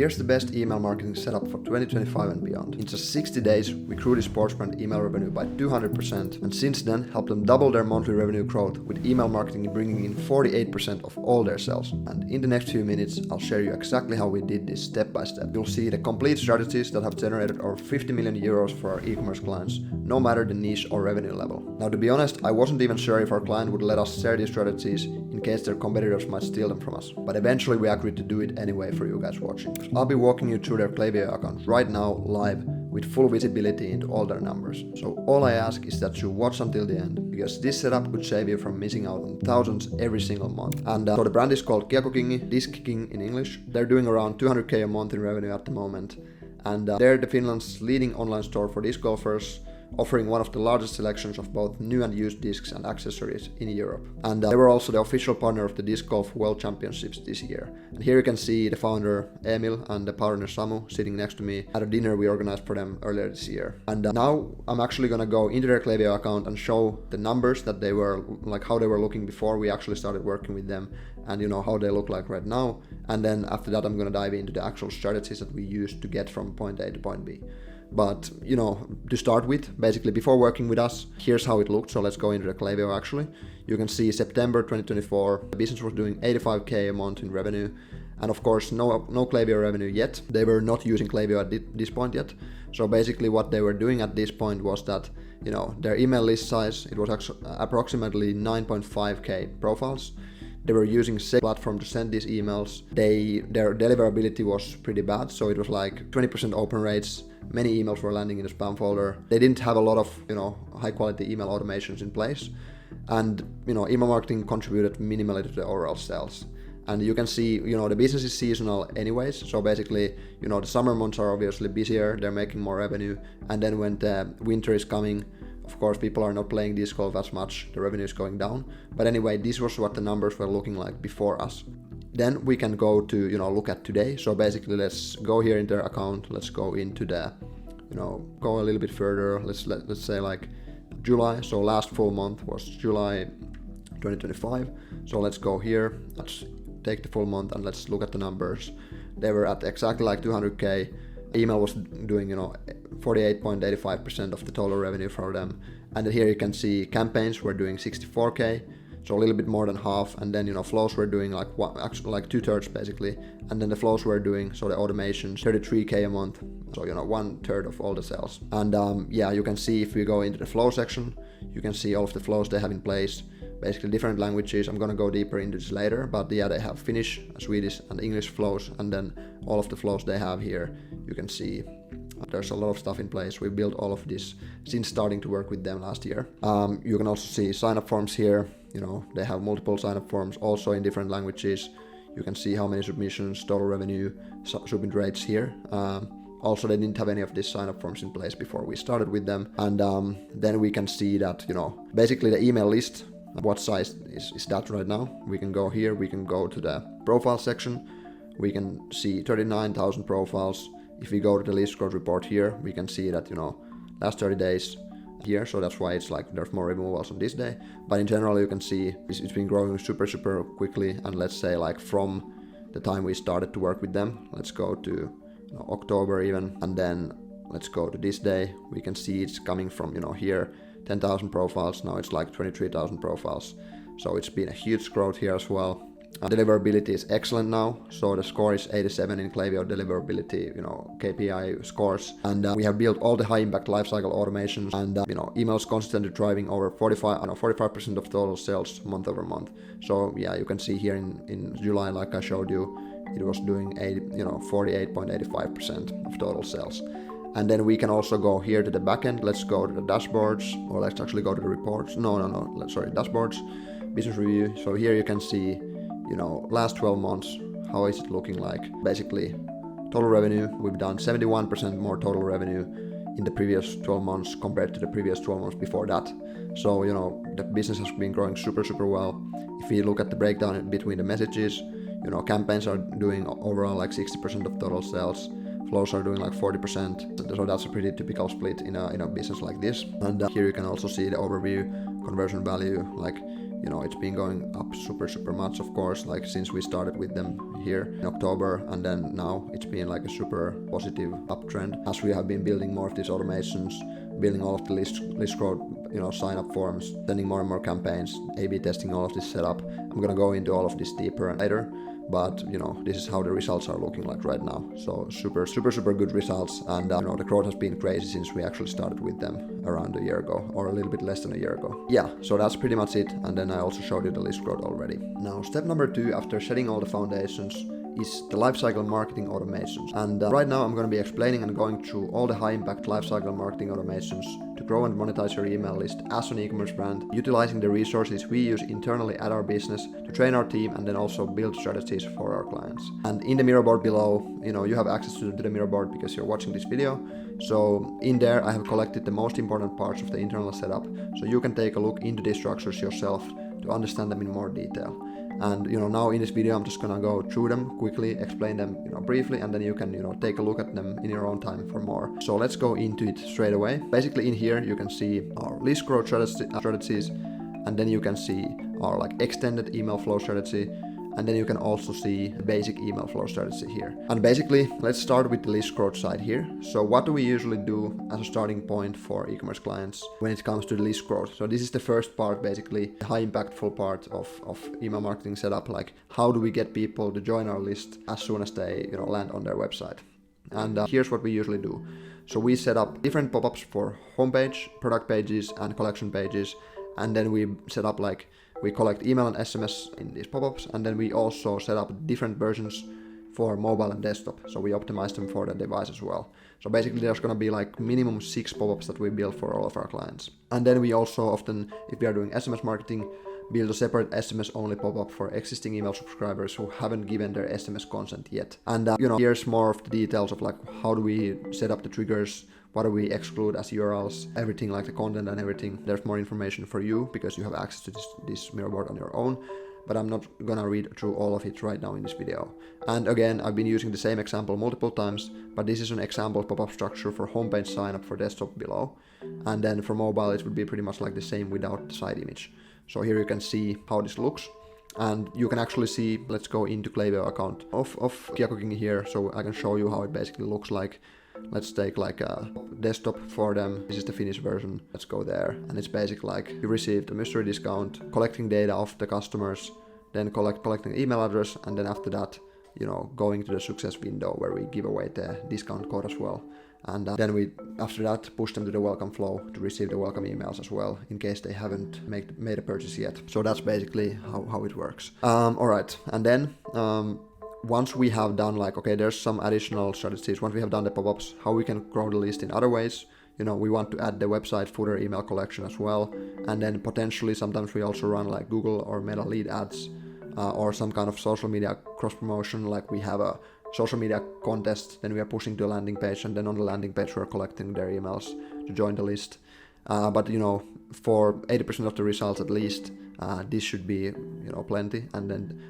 Here's the best email marketing setup for 2025 and beyond. In just 60 days, we grew the sports brand email revenue by 200%, and since then helped them double their monthly revenue growth, with email marketing bringing in 48% of all their sales. And in the next few minutes, I'll share you exactly how we did this step by step. You'll see the complete strategies that have generated over 50 million euros for our e-commerce clients, no matter the niche or revenue level. Now, to be honest, I wasn't even sure if our client would let us share these strategies in case their competitors might steal them from us, but eventually we agreed to do it anyway for you guys watching. I'll be walking you through their Klaviyo account right now live with full visibility into all their numbers. So all I ask is that you watch until the end, because this setup could save you from missing out on thousands every single month. And so the brand is called Kiekko-Kingi, Disc King in English. They're doing around 200k a month in revenue at the moment, and they're the Finland's leading online store for disc golfers, offering one of the largest selections of both new and used discs and accessories in Europe. And they were also the official partner of the Disc Golf World Championships this year. And here you can see the founder Emil and the partner Samu sitting next to me at a dinner we organized for them earlier this year. And now I'm actually gonna go into their Klaviyo account and show the numbers that they were, like how they were looking before we actually started working with them, and you know how they look like right now. And then after that I'm gonna dive into the actual strategies that we used to get from point A to point B. But, you know, to start with, basically before working with us, here's how it looked. So let's go into the Klaviyo actually. You can see September 2024, the business was doing 85k a month in revenue. And of course, no Klaviyo revenue yet. They were not using Klaviyo at this point yet. So basically what they were doing at this point was that, you know, their email list size, it was approximately 9.5k profiles. They were using a platform to send these emails. Their deliverability was pretty bad, so it was like 20% open rates. Many emails were landing in the spam folder. They didn't have a lot of, you know, high quality email automations in place. And, you know, email marketing contributed minimally to the overall sales. And you can see, you know, the business is seasonal anyways. So basically, you know, the summer months are obviously busier. They're making more revenue. And then when the winter is coming, of course, people are not playing disc golf as much, the revenue is going down. But anyway, this was what the numbers were looking like before us. Then we can go to, you know, look at today. So basically, let's go here in their account. Let's go into the, you know, go a little bit further. Let's say like July. So last full month was July 2025. So let's go here. Let's take the full month and let's look at the numbers. They were at exactly like 200k. Email was doing, you know, 48.85% of the total revenue for them. And then here you can see campaigns were doing 64k, so a little bit more than half. And then, you know, flows were doing like actually like 2/3 basically. And then the flows were doing, so the automations, 33k a month, so, you know, 1/3 of all the sales. And yeah, you can see if we go into the flow section, you can see all of the flows they have in place. Basically different languages. I'm gonna go deeper into this later, but yeah, they have Finnish, Swedish and English flows, and then all of the flows they have here, you can see there's a lot of stuff in place. We built all of this since starting to work with them last year. You can also see sign-up forms here. You know, they have multiple sign-up forms also in different languages. You can see how many submissions, total revenue, submit rates here. Also, they didn't have any of these sign-up forms in place before we started with them. And then we can see that, you know, basically the email list, what size is that right now. We can go here, we can go to the profile section. We can see 39,000 profiles. If we go to the list growth report here, we can see that, you know, last 30 days here, so that's why it's like there's more removals on this day. But in general, you can see it's been growing super quickly. And let's say like from the time we started to work with them, let's go to, you know, October even, and then let's go to this day. We can see it's coming from, you know, here 10,000 profiles. Now it's like 23,000 profiles. So it's been a huge growth here as well. Deliverability is excellent now, so the score is 87 in Klaviyo deliverability, you know, KPI scores, and we have built all the high impact lifecycle automations, and you know, emails constantly driving over 45% of total sales month over month. So yeah, you can see here in July, like I showed you, it was doing 48.85% of total sales. And then we can also go here to the backend. Let's go to the dashboards, or let's actually go to the reports. Dashboards, business review. So here you can see, you know, last 12 months, how is it looking like? Basically, total revenue, we've done 71% more total revenue in the previous 12 months compared to the previous 12 months before that. So, you know, the business has been growing super well. If we look at the breakdown between the messages, you know, campaigns are doing overall like 60% of total sales. Flows are doing like 40%. So that's a pretty typical split in a business like this. And here you can also see the overview, conversion value, like it's been going up super much, of course, like since we started with them here in October, and then now it's been like a super positive uptrend as we have been building more of these automations, building all of the list growth, sign up forms, sending more and more campaigns, A/B testing all of this setup. I'm gonna go into all of this deeper later, but this is how the results are looking like right now. So super good results, and the growth has been crazy since we actually started with them around a year ago, or a little bit less than a year ago. Yeah, so that's pretty much it, and then I also showed you the list growth already. Now step number 2 after setting all the foundations is the lifecycle marketing automations. And right now I'm going to be explaining and going through all the high impact lifecycle marketing automations to grow and monetize your email list as an e-commerce brand, utilizing the resources we use internally at our business to train our team and then also build strategies for our clients. And in the Miro board below, you have access to the Miro board because you're watching this video. So in there I have collected the most important parts of the internal setup, so you can take a look into these structures yourself to understand them in more detail. And now in this video I'm just gonna go through them quickly, explain them briefly, and then you can take a look at them in your own time for more. So let's go into it straight away. Basically in here you can see our list growth strategies, and then you can see our extended email flow strategy, and then you can also see the basic email flow strategy here. And basically, let's start with the list growth side here. So what do we usually do as a starting point for e-commerce clients when it comes to the list growth? So this is the first part, basically, the high impactful part of email marketing setup. Like, how do we get people to join our list as soon as they land on their website? And here's what we usually do. So we set up different pop-ups for homepage, product pages, and collection pages, and then we set up we collect email and SMS in these pop-ups, and then we also set up different versions for mobile and desktop. So we optimize them for the device as well. So basically there's going to be minimum 6 pop-ups that we build for all of our clients. And then we also often, if we are doing SMS marketing, build a separate SMS only pop-up for existing email subscribers who haven't given their SMS consent yet. And here's more of the details of how do we set up the triggers, what do we exclude as URLs, everything like the content and everything. There's more information for you because you have access to this Miro board on your own, but I'm not gonna read through all of it right now in this video. And again, I've been using the same example multiple times, but this is an example pop-up structure for homepage sign up for desktop below. And then for mobile, it would be pretty much like the same without the side image. So here you can see how this looks. And you can actually see, let's go into Klaviyo account of Kia Cooking here, so I can show you how it basically looks like. Let's take a desktop for them. This is the Finnish version. Let's go there. And it's basically you received a mystery discount, collecting data of the customers, then collecting email address, and then after that, going to the success window where we give away the discount code as well. And then we, after that, push them to the welcome flow to receive the welcome emails as well, in case they haven't made a purchase yet. So that's basically how it works. Alright, and then once we have done there's some additional strategies. Once we have done the pop-ups, how we can grow the list in other ways. We want to add the website footer email collection as well. And then potentially sometimes we also run Google or Meta lead ads or some kind of social media cross promotion. We have a social media contest, then we are pushing to a landing page, and then on the landing page we're collecting their emails to join the list. But for 80% of the results at least, this should be plenty, and then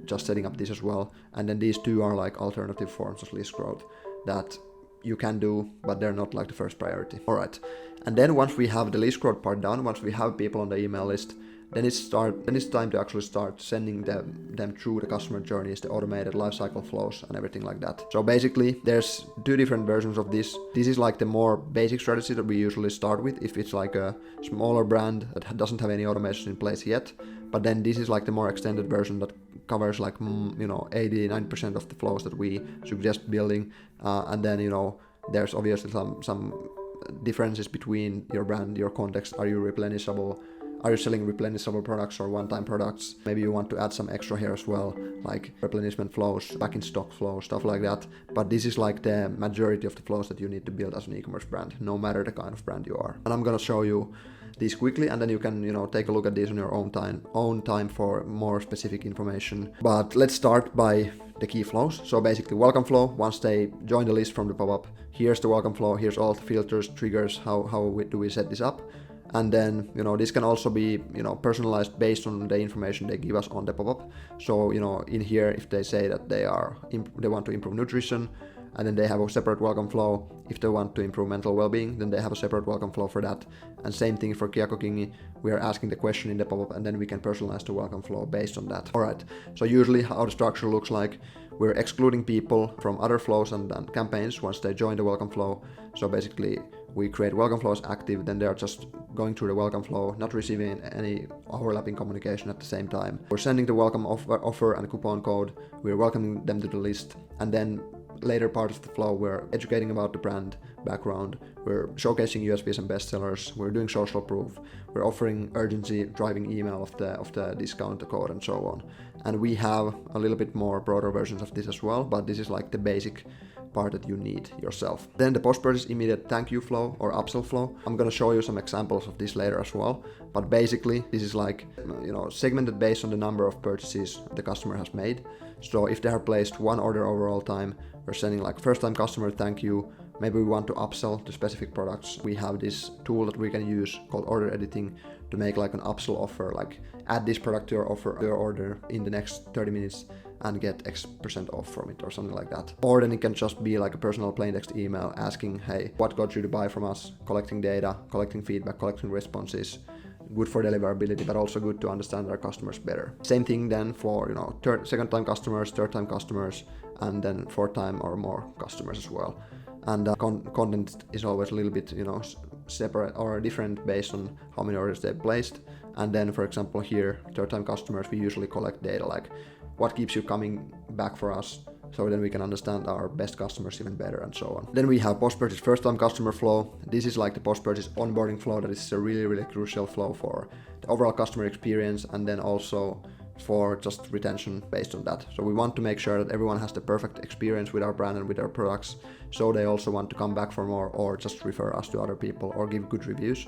just setting up this as well. And then these two are alternative forms of list growth that you can do, but they're not the first priority. Alright, and then once we have the list growth part done, once we have people on the email list, then it's time to actually start sending them through the customer journeys, the automated lifecycle flows and everything like that. So basically there's 2 different versions of this. This is the more basic strategy that we usually start with if it's a smaller brand that doesn't have any automation in place yet. But then this is the more extended version that covers 80-90% of the flows that we suggest building. And then there's obviously some differences between your brand, your context. Are you replenishable? Are you selling replenishable products or one-time products? Maybe you want to add some extra here as well, like replenishment flows, back in stock flows, stuff like that. But this is the majority of the flows that you need to build as an e-commerce brand, no matter the kind of brand you are. And I'm gonna show you these quickly, and then you can take a look at these on your own time for more specific information. But let's start by the key flows. So basically welcome flow, once they join the list from the pop-up, here's the welcome flow, here's all the filters, triggers, how do we set this up. And then, this can also be, personalized based on the information they give us on the pop-up. So, in here, if they say that they want to improve nutrition, and then they have a separate welcome flow. If they want to improve mental well-being, then they have a separate welcome flow for that. And same thing for Kyakukingi, we are asking the question in the pop-up, and then we can personalize the welcome flow based on that. Alright, so usually how the structure looks like, we're excluding people from other flows and campaigns once they join the welcome flow. So basically, we create welcome flows active, then they are just going through the welcome flow, not receiving any overlapping communication at the same time. We're sending the welcome offer and coupon code, we're welcoming them to the list, and then later part of the flow we're educating about the brand background, we're showcasing USPs and bestsellers, we're doing social proof, we're offering urgency driving email of the discount code and so on. And we have a little bit more broader versions of this as well, but this is like the basic part that you need yourself. Then the post-purchase immediate thank you flow or upsell flow. I'm gonna show you some examples of this later as well, but basically this is like, segmented based on the number of purchases the customer has made. So if they have placed one order overall time, we're sending like first time customer thank you. Maybe we want to upsell to specific products. We have this tool that we can use called order editing to make like an upsell offer, like add this product to your order in the next 30 minutes and get X% off from it or something like that. Or then it can just be like a personal plain text email asking, hey, what got you to buy from us? Collecting data, collecting feedback, collecting responses. Good for deliverability, but also good to understand our customers better. Same thing then for second time customers, third time customers, and then fourth time or more customers as well. And content is always a little bit separate or different based on how many orders they've placed. And then for example here, third time customers, we usually collect data like what keeps you coming back for us, so then we can understand our best customers even better and so on. Then we have post-purchase first-time customer flow. This is like the post-purchase onboarding flow that is a really, really crucial flow for the overall customer experience and then also for just retention based on that. So we want to make sure that everyone has the perfect experience with our brand and with our products, so they also want to come back for more or just refer us to other people or give good reviews.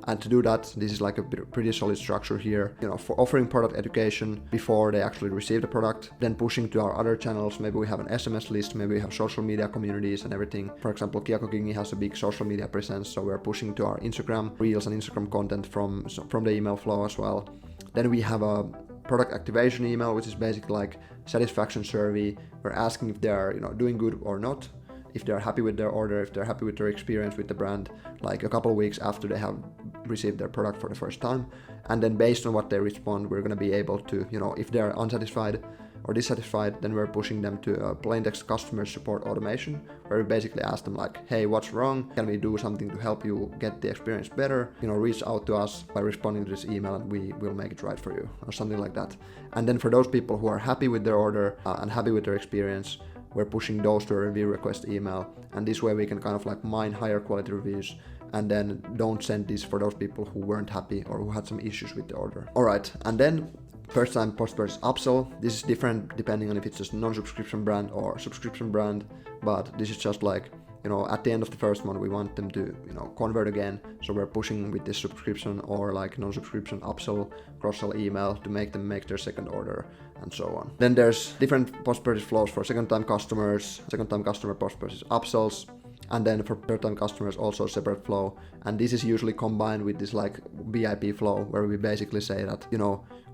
And to do that, this is like a pretty solid structure here, for offering product education before they actually receive the product, then pushing to our other channels. Maybe we have an SMS list, maybe we have social media communities and everything. For example, Kyakukingi has a big social media presence, so we're pushing to our Instagram reels and Instagram content from the email flow as well. Then we have a product activation email, which is basically like satisfaction survey. We're asking if they're doing good or not, if they're happy with their order, if they're happy with their experience with the brand, like a couple of weeks after they have received their product for the first time. And then based on what they respond, we're going to be able to, if they're unsatisfied or dissatisfied, then we're pushing them to a plain text customer support automation, where we basically ask them like, hey, what's wrong? Can we do something to help you get the experience better? Reach out to us by responding to this email and we will make it right for you, or something like that. And then for those people who are happy with their order and happy with their experience, we're pushing those to a review request email, and this way we can kind of like mine higher quality reviews and then don't send this for those people who weren't happy or who had some issues with the order. Alright, and then first time post-purchase upsell. This is different depending on if it's just non-subscription brand or subscription brand, but this is just like, at the end of the first month we want them to, convert again. So we're pushing with this subscription or like non-subscription upsell, cross-sell email to make them make their second order and so on. Then there's different post-purchase flows for second-time customers, second-time customer post-purchase upsells, and then for third-time customers also a separate flow. And this is usually combined with this like VIP flow, where we basically say that,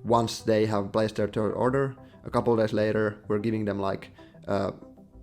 once they have placed their third order, a couple of days later, we're giving them like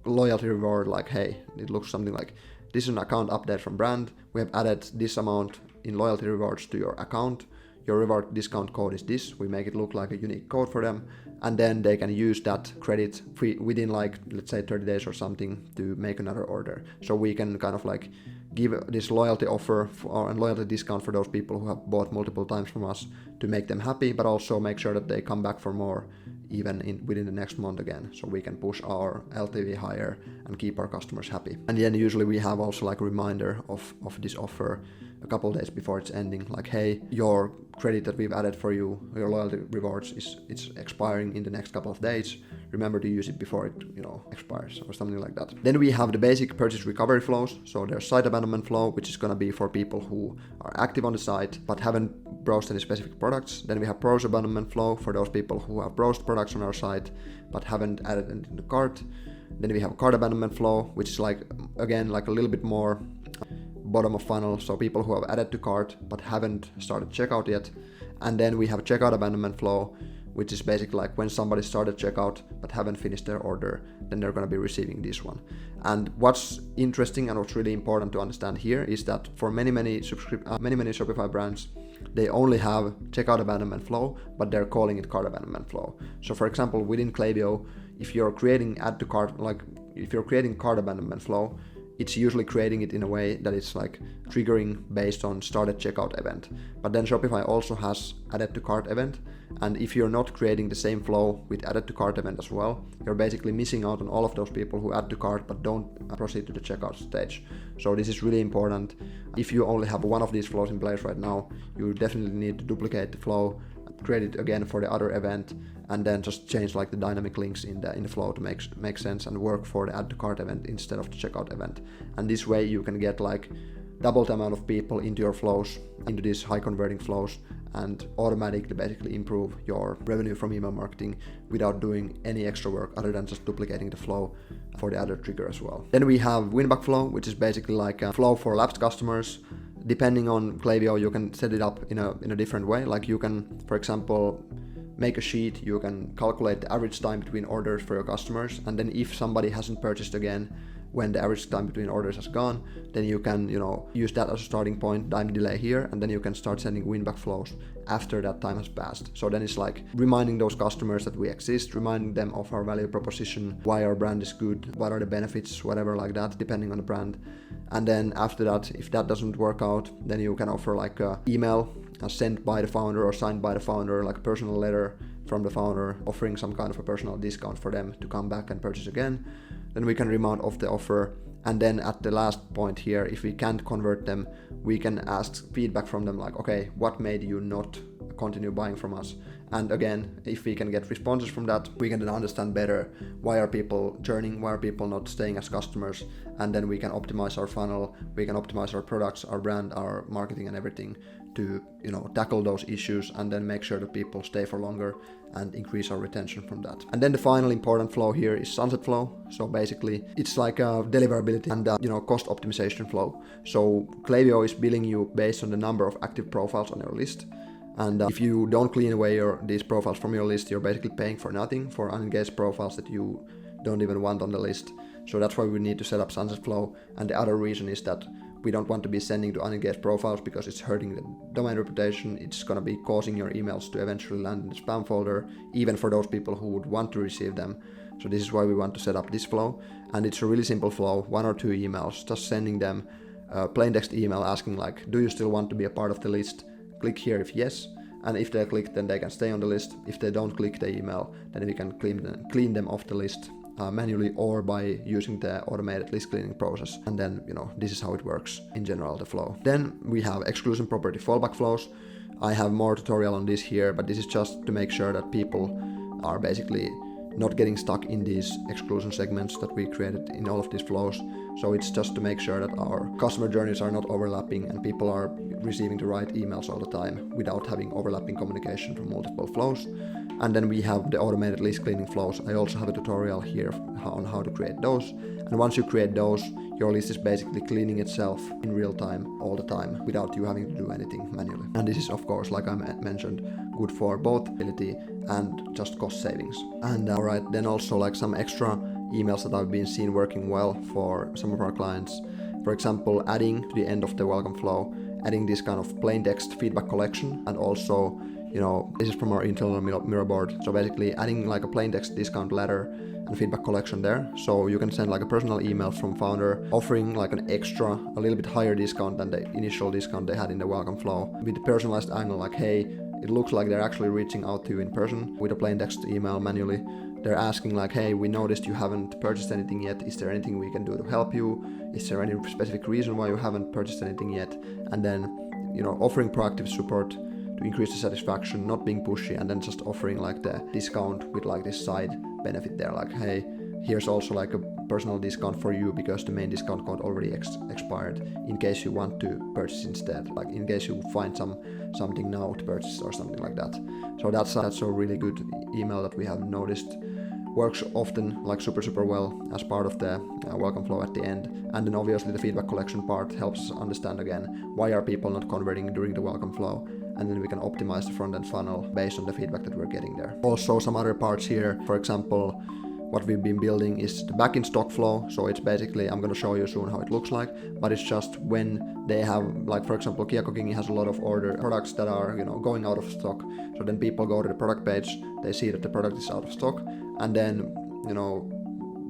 loyalty reward, like, hey, it looks something like this is an account update from brand. We have added this amount in loyalty rewards to your account. Your reward discount code is this. We make it look like a unique code for them, and then they can use that credit free within like, let's say 30 days or something to make another order. So we can kind of like give this loyalty offer and loyalty discount for those people who have bought multiple times from us to make them happy, but also make sure that they come back for more even within the next month again, so we can push our LTV higher and keep our customers happy. And then usually we have also like a reminder of this offer a couple days before it's ending, like, hey, your credit that we've added for you, your loyalty rewards, it's expiring in the next couple of days. Remember to use it before it expires, or something like that. Then we have the basic purchase recovery flows. So there's site abandonment flow, which is going to be for people who are active on the site but haven't browsed any specific products. Then we have browse abandonment flow for those people who have browsed products on our site but haven't added it in the cart. Then we have cart abandonment flow, which is like, again, like a little bit more bottom of funnel, so people who have added to cart but haven't started checkout yet. And then we have checkout abandonment flow, which is basically like when somebody started checkout but haven't finished their order, then they're going to be receiving this one. And what's interesting and what's really important to understand here is that for many Shopify brands, they only have checkout abandonment flow, but they're calling it cart abandonment flow. So for example, within Klaviyo, if you're creating add to cart, like if you're creating cart abandonment flow, it's usually creating it in a way that it's like triggering based on started checkout event. But then Shopify also has added to cart event. And if you're not creating the same flow with added to cart event as well, you're basically missing out on all of those people who add to cart but don't proceed to the checkout stage. So this is really important. If you only have one of these flows in place right now, you definitely need to duplicate the flow, create it again for the other event, and then just change like the dynamic links in the flow to make sense and work for the add to cart event instead of the checkout event. And this way you can get like double the amount of people into your flows, into these high converting flows, and automatically basically improve your revenue from email marketing without doing any extra work other than just duplicating the flow for the other trigger as well. Then we have winback flow, which is basically like a flow for lapsed customers. Depending on Klaviyo, you can set it up in a different way. Like you can, for example, make a sheet, you can calculate the average time between orders for your customers, and then if somebody hasn't purchased again when the average time between orders has gone, then you can use that as a starting point, time delay here, and then you can start sending winback flows after that time has passed. So then it's like reminding those customers that we exist, reminding them of our value proposition, why our brand is good, what are the benefits, whatever like that, depending on the brand. And then after that, if that doesn't work out, then you can offer like a email sent by the founder or signed by the founder, like a personal letter from the founder offering some kind of a personal discount for them to come back and purchase again. Then we can remand off the offer. And then at the last point here, if we can't convert them, we can ask feedback from them like, okay, what made you not continue buying from us? And again, if we can get responses from that, we can then understand better why are people churning, why are people not staying as customers, and then we can optimize our funnel, we can optimize our products, our brand, our marketing and everything to tackle those issues and then make sure that people stay for longer and increase our retention from that. And then the final important flow here is sunset flow. So basically it's like a deliverability and cost optimization flow. So Klaviyo is billing you based on the number of active profiles on your list. And if you don't clean away these profiles from your list, you're basically paying for nothing for unengaged profiles that you don't even want on the list. So that's why we need to set up sunset flow. And the other reason is that we don't want to be sending to unengaged profiles because it's hurting the domain reputation. It's going to be causing your emails to eventually land in the spam folder, even for those people who would want to receive them. So this is why we want to set up this flow. And it's a really simple flow, 1 or 2 emails, just sending them a plain text email asking like, do you still want to be a part of the list? Click here if yes. And if they click, then they can stay on the list. If they don't click the email, then we can clean them off the list manually or by using the automated list cleaning process. And then, this is how it works in general, the flow. Then we have exclusion property fallback flows. I have more tutorial on this here, but this is just to make sure that people are basically not getting stuck in these exclusion segments that we created in all of these flows. So it's just to make sure that our customer journeys are not overlapping and people are receiving the right emails all the time without having overlapping communication from multiple flows. And then we have the automated list cleaning flows. I also have a tutorial here on how to create those. And once you create those, your list is basically cleaning itself in real time all the time without you having to do anything manually. And this is, of course, like I mentioned, good for both ability and just cost savings. And alright, then also like some extra emails that I've been seen working well for some of our clients. For example, adding to the end of the welcome flow, adding this kind of plain text feedback collection, and also this is from our internal mirror board. So basically adding like a plain text discount letter and feedback collection there. So you can send like a personal email from founder offering like an extra, a little bit higher discount than the initial discount they had in the welcome flow with the personalized angle like, hey, it looks like they're actually reaching out to you in person with a plain text email manually. They're asking like, hey, we noticed you haven't purchased anything yet. Is there anything we can do to help you? Is there any specific reason why you haven't purchased anything yet? And then, offering proactive support to increase the satisfaction, not being pushy, and then just offering like the discount with like this side benefit there, like, hey, here's also like a personal discount for you because the main discount code already expired in case you want to purchase instead, like in case you find something now to purchase or something like that. So that's a really good email that we have noticed works often like super well as part of the welcome flow at the end. And then obviously the feedback collection part helps us understand again why are people not converting during the welcome flow, and then we can optimize the front-end funnel based on the feedback that we're getting there. Also some other parts here, for example, what we've been building is the back in stock flow. So it's basically, I'm going to show you soon how it looks like, but it's just when they have, like for example, Kiokokingi has a lot of order products that are, going out of stock. So then people go to the product page, they see that the product is out of stock, and then,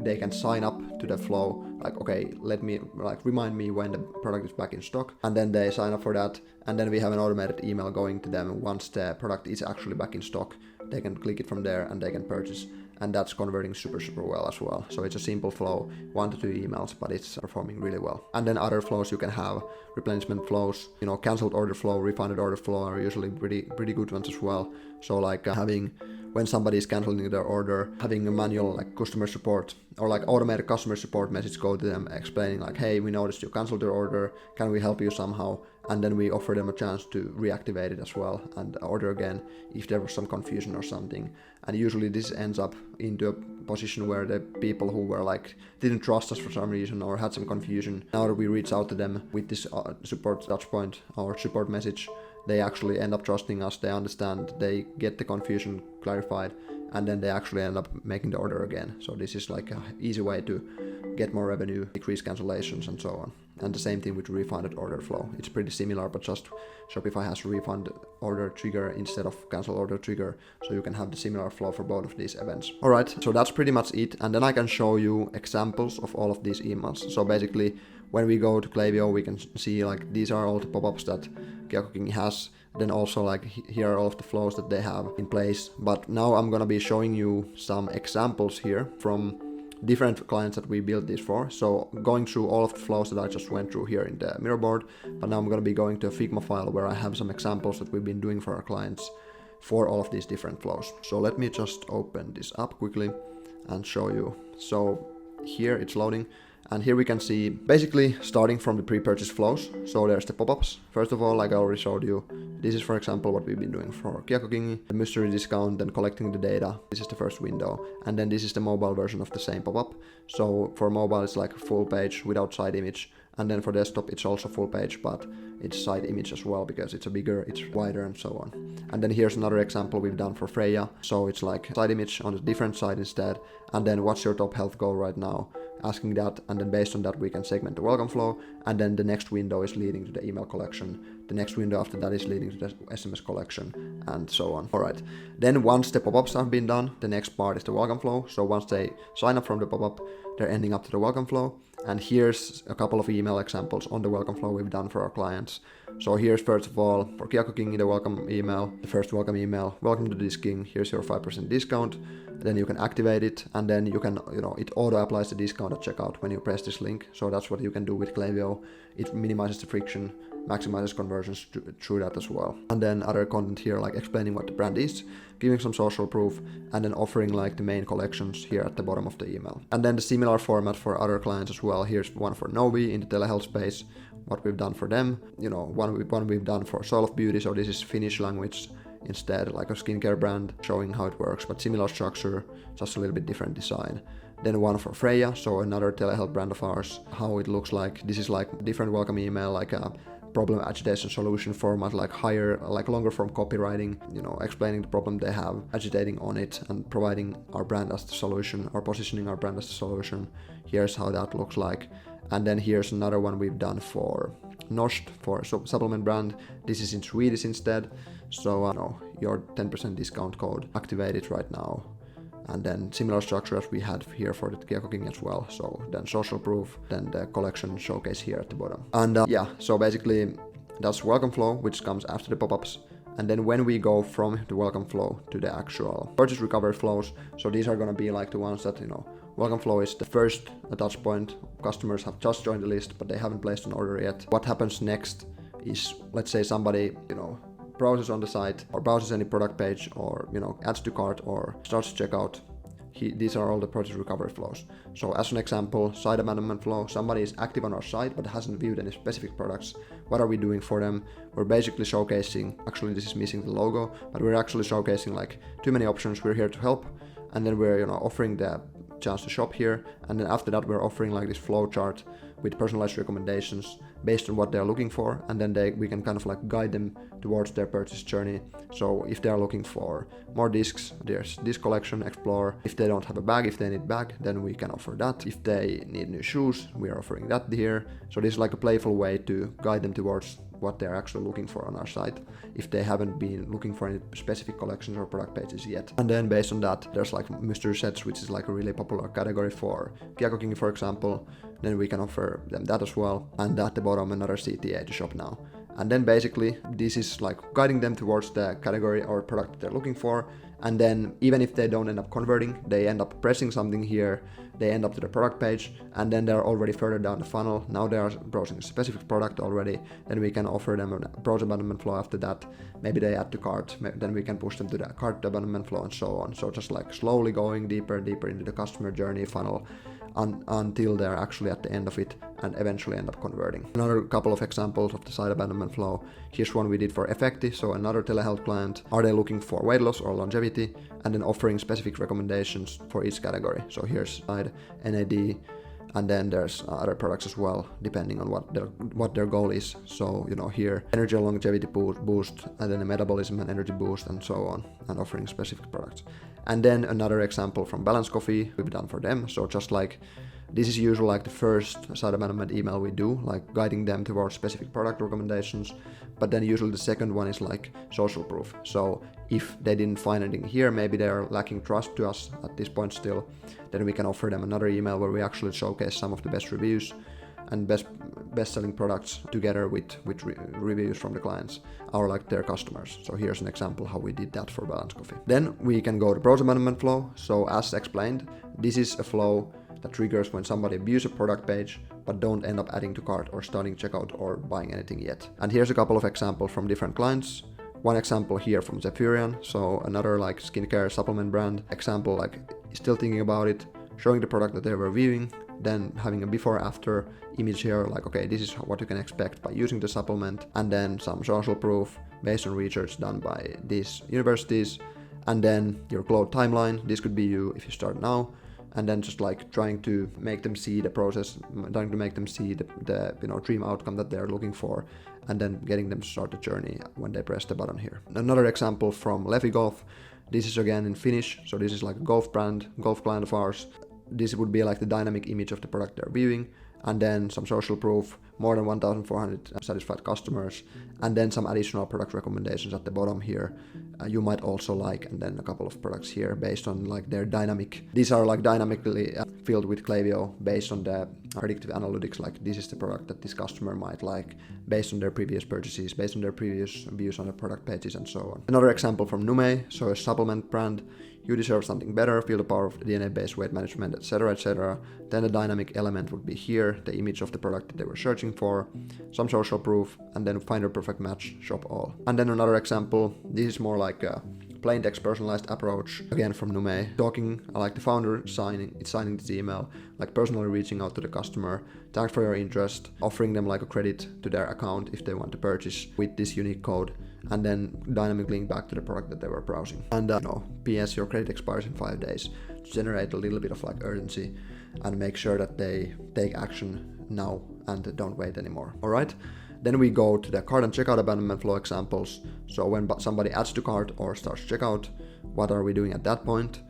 they can sign up to the flow, like, okay, let me, like, remind me when the product is back in stock, and then they sign up for that, and then we have an automated email going to them once the product is actually back in stock. They can click it from there and they can purchase, and that's converting super well as well. So it's a simple flow, 1 to 2 emails, but it's performing really well. And then other flows you can have, replenishment flows, cancelled order flow, refunded order flow are usually pretty good ones as well. So like having, when somebody is canceling their order, having a manual like customer support or like automated customer support message go to them explaining like, hey, we noticed you canceled your order, can we help you somehow? And then we offer them a chance to reactivate it as well and order again if there was some confusion or something. And usually this ends up into a position where the people who were like didn't trust us for some reason or had some confusion, now that we reach out to them with this support touchpoint or support message, they actually end up trusting us, they understand, they get the confusion clarified, and then they actually end up making the order again. So this is like an easy way to get more revenue, decrease cancellations and so on. And the same thing with refunded order flow. It's pretty similar, but just Shopify has refund order trigger instead of cancel order trigger, so you can have the similar flow for both of these events. Alright, so that's pretty much it, and then I can show you examples of all of these emails. So basically, when we go to Klaviyo, we can see like these are all the pop-ups that Kiokokingi has. Then also like here are all of the flows that they have in place. But now I'm gonna be showing you some examples here from different clients that we built this for. So going through all of the flows that I just went through here in the mirror board, but now I'm going to be going to a Figma file where I have some examples that we've been doing for our clients for all of these different flows. So let me just open this up quickly and show you. So here it's loading, and here we can see basically starting from the pre-purchase flows. So there's the pop-ups. First of all, like I already showed you, this is for example what we've been doing for Kiokokingi, the mystery discount, then collecting the data. This is the first window, and then this is the mobile version of the same pop-up. So for mobile it's like a full page without side image, and then for desktop it's also full page, but it's side image as well because it's a bigger, it's wider and so on. And then here's another example we've done for Freya. So it's like side image on a different side instead, and then what's your top health goal right now, asking that, and then based on that we can segment the welcome flow, and then the next window is leading to the email collection, the next window after that is leading to the SMS collection, and so on. Alright, then once the pop-ups have been done, the next part is the welcome flow. So once they sign up from the pop-up, they're ending up to the welcome flow, and here's a couple of email examples on the welcome flow we've done for our clients. So here's first of all for Kiokokingi the welcome email, the first welcome email, welcome to Disking, here's your 5% discount. Then you can activate it, and then you can, it auto applies the discount at checkout when you press this link. So that's what you can do with Klaviyo. It minimizes the friction, maximizes conversions through that as well. And then other content here like explaining what the brand is, giving some social proof, and then offering like the main collections here at the bottom of the email. And then the similar format for other clients as well. Here's one for Novi in the telehealth space, what we've done for them. One we've done for Soul of Beauty, so this is Finnish language instead, like a skincare brand, showing how it works, but similar structure, just a little bit different design. Then one for Freya, so another telehealth brand of ours, how it looks like. This is like different welcome email, like a problem agitation solution format, like longer form copywriting, explaining the problem they have, agitating on it, and providing our brand as the solution, or positioning our brand as the solution. Here's how that looks like. And then here's another one we've done for Nost, for supplement brand. This is in Swedish instead. So your 10% discount code, activate it right now. And then similar structure as we had here for the Kiokokingi as well. So then social proof, then the collection showcase here at the bottom. And so basically that's welcome flow, which comes after the pop-ups. And then when we go from the welcome flow to the actual purchase recovery flows, so these are going to be like the ones that, welcome flow is the first touch point. Customers have just joined the list, but they haven't placed an order yet. What happens next is, let's say somebody, browses on the site or browses any product page or, adds to cart or starts to checkout. These are all the purchase recovery flows. So as an example, site abandonment flow, somebody is active on our site but hasn't viewed any specific products. What are we doing for them? We're basically showcasing, actually this is missing the logo, but we're actually showcasing like too many options, we're here to help. And then we're offering the chance to shop here. And then after that, we're offering like this flow chart with personalized recommendations based on what they're looking for, and then we can kind of like guide them towards their purchase journey. So if they're looking for more discs, there's this collection, explore. If they don't have a bag, if they need bag, then we can offer that. If they need new shoes, we are offering that here. So this is like a playful way to guide them towards what they're actually looking for on our site, if they haven't been looking for any specific collections or product pages yet. And then based on that, there's like mystery sets, which is like a really popular category for Kyakuking, for example. Then we can offer them that as well. And at the bottom, another CTA to shop now. And then basically, this is like guiding them towards the category or product that they're looking for. And then even if they don't end up converting, they end up pressing something here, they end up to the product page, and then they're already further down the funnel. Now they are browsing a specific product already. Then we can offer them a browse abandonment flow after that. Maybe they add to cart, then we can push them to the cart abandonment flow and so on. So just like slowly going deeper and deeper into the customer journey funnel until they're actually at the end of it and eventually end up converting. Another couple of examples of the site abandonment flow. Here's one we did for Effecti, so another telehealth client. Are they looking for weight loss or longevity? And then offering specific recommendations for each category. So here's side NAD, and then there's other products as well, depending on what their goal is. So here energy and longevity boost, and then a metabolism and energy boost, and so on, and offering specific products. And then another example from Balance Coffee we've done for them. So just like this is usually like the first site abandonment email we do, like guiding them towards specific product recommendations. But then usually the second one is like social proof. So if they didn't find anything here, maybe they're lacking trust to us at this point still, then we can offer them another email where we actually showcase some of the best reviews and best-selling products together with reviews from the clients, their customers. So here's an example how we did that for Balance Coffee. Then we can go to browse abandonment flow. So as explained, this is a flow that triggers when somebody views a product page but don't end up adding to cart or starting checkout or buying anything yet. And here's a couple of examples from different clients. One example here from Zephyrien, so another like skincare supplement brand. Example like still thinking about it, showing the product that they were viewing, then having a before after image here, like okay, this is what you can expect by using the supplement, and then some social proof based on research done by these universities, and then your cloud timeline. This could be you if you start now, and then just like trying to make them see the process, trying to make them see the dream outcome that they're looking for, and then getting them to start the journey when they press the button here. Another example from Lefi Golf. This is again in Finnish, so this is like a golf client of ours. This would be like the dynamic image of the product they're viewing, and then some social proof, more than 1,400 satisfied customers, and then some additional product recommendations at the bottom here you might also like, and then a couple of products here based on like their dynamic. These are like dynamically filled with Klaviyo based on the predictive analytics, like this is the product that this customer might like based on their previous purchases, based on their previous views on the product pages, and so on. Another example from Nume, so a supplement brand. You deserve something better, feel the power of DNA-based weight management, etc., etc. Then the dynamic element would be here, the image of the product that they were searching for, some social proof, and then find a perfect match, shop all. And then another example, this is more like a plain text personalized approach, again from Nume. Talking, like the founder signing this email, like personally reaching out to the customer, thanks for your interest, offering them like a credit to their account if they want to purchase with this unique code, and then dynamic link back to the product that they were browsing. And PS, your credit expires in 5 days, to generate a little bit of like urgency and make sure that they take action now and don't wait anymore. All right. Then we go to the cart and checkout abandonment flow examples. So when somebody adds to cart or starts checkout, what are we doing at that point?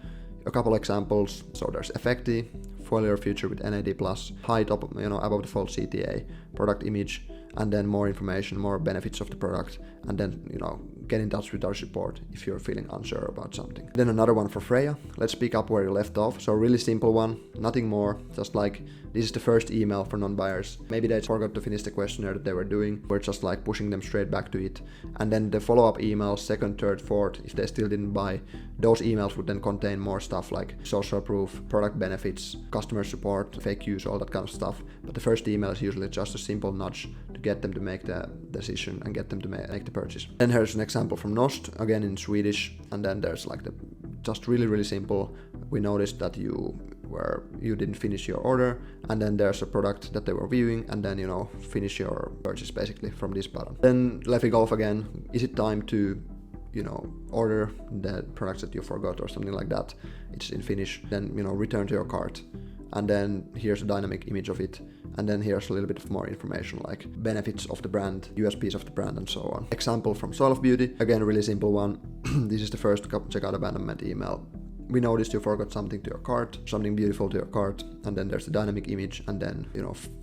A couple examples. So there's Effecti, foliar feature with NAD+, high top, above default CTA, product image, and then more information, more benefits of the product, and then, get in touch with our support if you're feeling unsure about something. Then another one for Freya. Let's pick up where you left off. So really simple one, nothing more, just like this is the first email for non-buyers. Maybe they forgot to finish the questionnaire that they were doing. We're just like pushing them straight back to it. And then the follow-up emails, second, third, fourth, if they still didn't buy, those emails would then contain more stuff like social proof, product benefits, customer support, fake use, all that kind of stuff. But the first email is usually just a simple nudge to get them to make the decision and get them to make the purchase. Then here's an example from Nost, again in Swedish, and then there's like just really simple. We noticed that you didn't finish your order, and then there's a product that they were viewing, and then finish your purchase basically from this button. Then Lefi Golf again, is it time to order the products that you forgot or something like that, it's in Finnish, then return to your cart. And then here's a dynamic image of it, and then here's a little bit of more information like benefits of the brand, USPs of the brand, and so on. Example from Soil of Beauty, again, really simple one. This is the first checkout abandonment email. We noticed you forgot something to your cart, something beautiful to your cart, and then there's the dynamic image, and then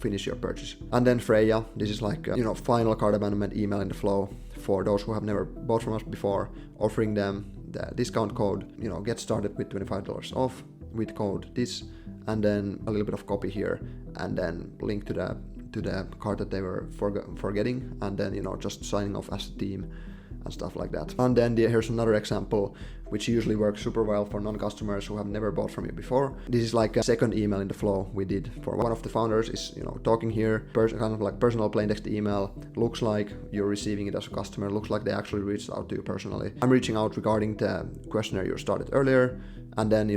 finish your purchase. And then Freya, this is like final cart abandonment email in the flow for those who have never bought from us before, offering them the discount code, get started with $25 off with code this, and then a little bit of copy here, and then link to the cart that they were forgetting, and then just signing off as a team and stuff like that. And then here's another example which usually works super well for non-customers who have never bought from you before. This is like a second email in the flow we did for one of the founders. Is talking here, kind of like personal plain text email. Looks like you're receiving it as a customer. Looks like they actually reached out to you personally. I'm reaching out regarding the questionnaire you started earlier. And then,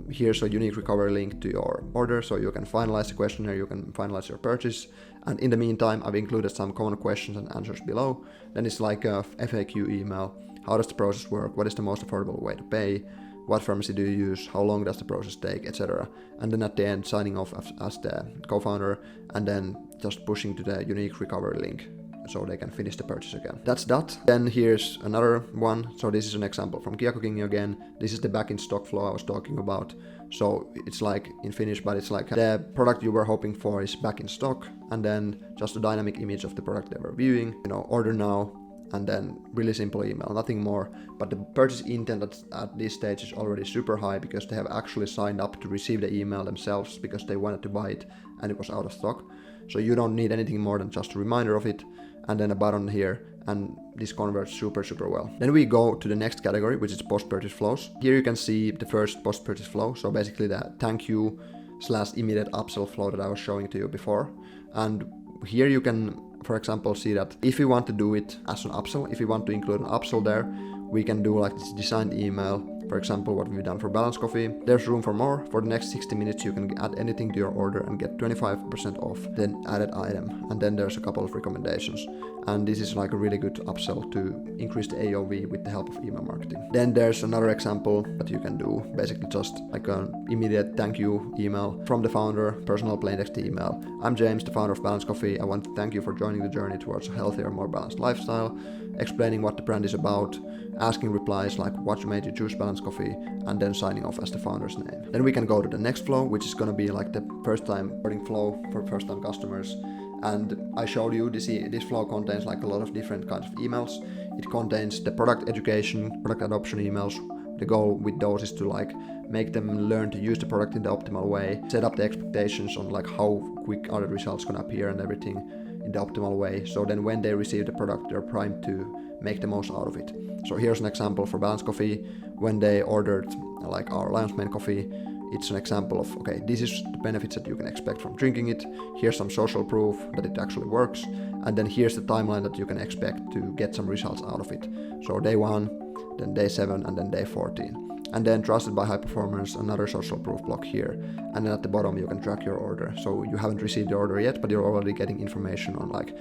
here's a unique recovery link to your order, so you can finalize the questionnaire, you can finalize your purchase. And in the meantime, I've included some common questions and answers below. Then it's like a FAQ email. How does the process work? What is the most affordable way to pay? What pharmacy do you use? How long does the process take, etc. And then at the end, signing off as the co-founder, and then just pushing to the unique recovery link, so they can finish the purchase again. That's that. Then here's another one. So this is an example from Kia Cooking again. This is the back in stock flow I was talking about. So it's like in Finnish, but it's like the product you were hoping for is back in stock, and then just a dynamic image of the product they were viewing, order now, and then really simple email, nothing more. But the purchase intent at this stage is already super high because they have actually signed up to receive the email themselves because they wanted to buy it and it was out of stock. So you don't need anything more than just a reminder of it, and then a button here, and this converts super well. Then we go to the next category, which is post-purchase flows. Here you can see the first post-purchase flow, so basically the thank you / immediate upsell flow that I was showing to you before. And here you can, for example, see that if you want to do it as an upsell, if you want to include an upsell there, we can do like this designed email. For example, what we've done for Balance Coffee. There's room for more. For the next 60 minutes, you can add anything to your order and get 25% off the added item. And then there's a couple of recommendations. And this is like a really good upsell to increase the AOV with the help of email marketing. Then there's another example that you can do. Basically just like an immediate thank you email from the founder, personal plain text email. I'm James, the founder of Balance Coffee. I want to thank you for joining the journey towards a healthier, more balanced lifestyle. Explaining what the brand is about, asking replies like what made you choose Balance Coffee, and then signing off as the founder's name. Then we can go to the next flow, which is going to be like the first time ordering flow for first time customers. And I showed you this flow contains like a lot of different kinds of emails. It contains the product education, product adoption emails. The goal with those is to like make them learn to use the product in the optimal way, set up the expectations on like how quick are the results going to appear and everything in the optimal way. So then when they receive the product, they're primed to make the most out of it. So here's an example for Balance Coffee. When they ordered like our Lion's Mane coffee, it's an example of, okay, this is the benefits that you can expect from drinking it. Here's some social proof that it actually works. And then here's the timeline that you can expect to get some results out of it. So day 1, then day 7, and then day 14. And then trusted by high performers, another social proof block here. And then at the bottom you can track your order. So you haven't received the order yet, but you're already getting information on like,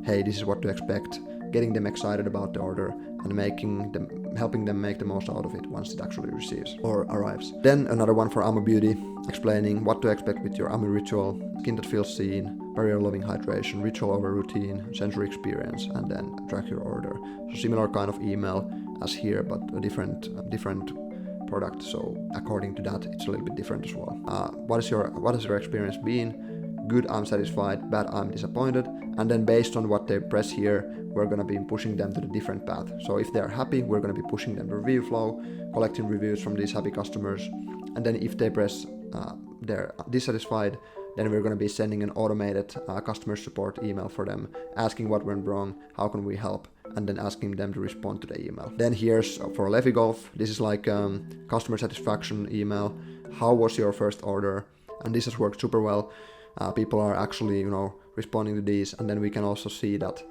hey, this is what to expect, getting them excited about the order and helping them make the most out of it once it actually receives or arrives. Then another one for Amo Beauty, explaining what to expect with your Amo ritual, skin that feels seen, barrier loving hydration, ritual over routine, sensory experience, and then track your order. So similar kind of email as here, but a different product. So according to that, it's a little bit different as well. What has your experience been? Good, I'm satisfied. Bad, I'm disappointed. And then based on what they press here, we're going to be pushing them to the different path. So if they're happy, we're going to be pushing them the review flow, collecting reviews from these happy customers. And then if they press they're dissatisfied, then we're going to be sending an automated customer support email for them, asking what went wrong, how can we help, and then asking them to respond to the email. Then here's for Leffy Golf. This is like customer satisfaction email. How was your first order? And this has worked super well. People are actually, responding to these, and then we can also see that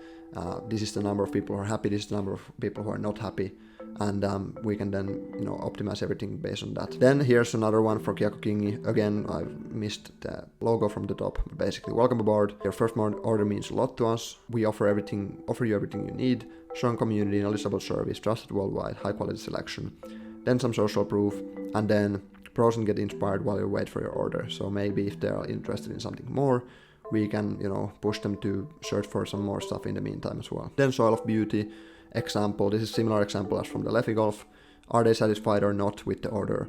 this is the number of people who are happy, this is the number of people who are not happy, and we can then optimize everything based on that. Then here's another one for Kyakukingi. Again, I've missed the logo from the top. Basically, welcome aboard. Your first order means a lot to us. We offer you everything you need: strong community, knowledgeable service, trusted worldwide, high quality selection. Then some social proof, and then pros and get inspired while you wait for your order. So maybe if they are interested in something more, we can push them to search for some more stuff in the meantime as well. Then Soil of Beauty example. This is similar example as from the Leffy Golf. Are they satisfied or not with the order?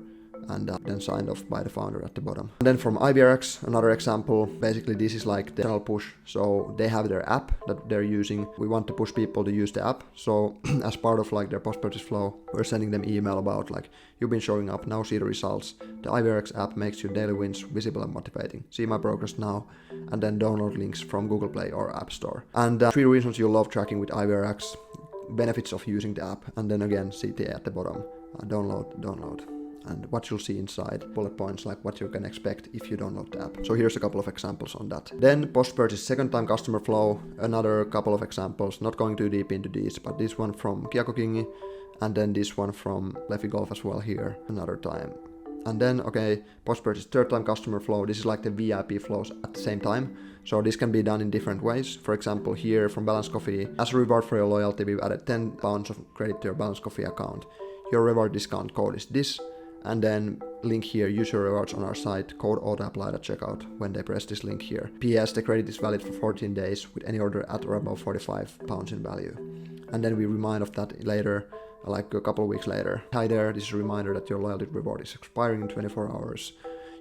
And then signed off by the founder at the bottom. And then from IVRX, another example. Basically, this is like the channel push. So they have their app that they're using. We want to push people to use the app. So as part of like their post-purchase flow, we're sending them email about like, you've been showing up, now see the results. The IVRX app makes your daily wins visible and motivating. See my progress now, and then download links from Google Play or App Store. And 3 reasons you'll love tracking with IVRX. Benefits of using the app. And then again, CTA at the bottom. Download. And what you'll see inside, bullet points like what you can expect if you download the app. So here's a couple of examples on that. Then post-purchase second time customer flow, another couple of examples, not going too deep into these, but this one from Kyakukingi, and then this one from Leffy Golf as well here, another time. And then, post-purchase third time customer flow, this is like the VIP flows at the same time. So this can be done in different ways. For example, here from Balance Coffee, as a reward for your loyalty, we've added £10 of credit to your Balance Coffee account. Your reward discount code is this. And then link here, use your rewards on our site, code auto-applied at checkout when they press this link here. PS, the credit is valid for 14 days with any order at or above £45 in value. And then we remind of that later, like a couple of weeks later. Hi there, this is a reminder that your loyalty reward is expiring in 24 hours.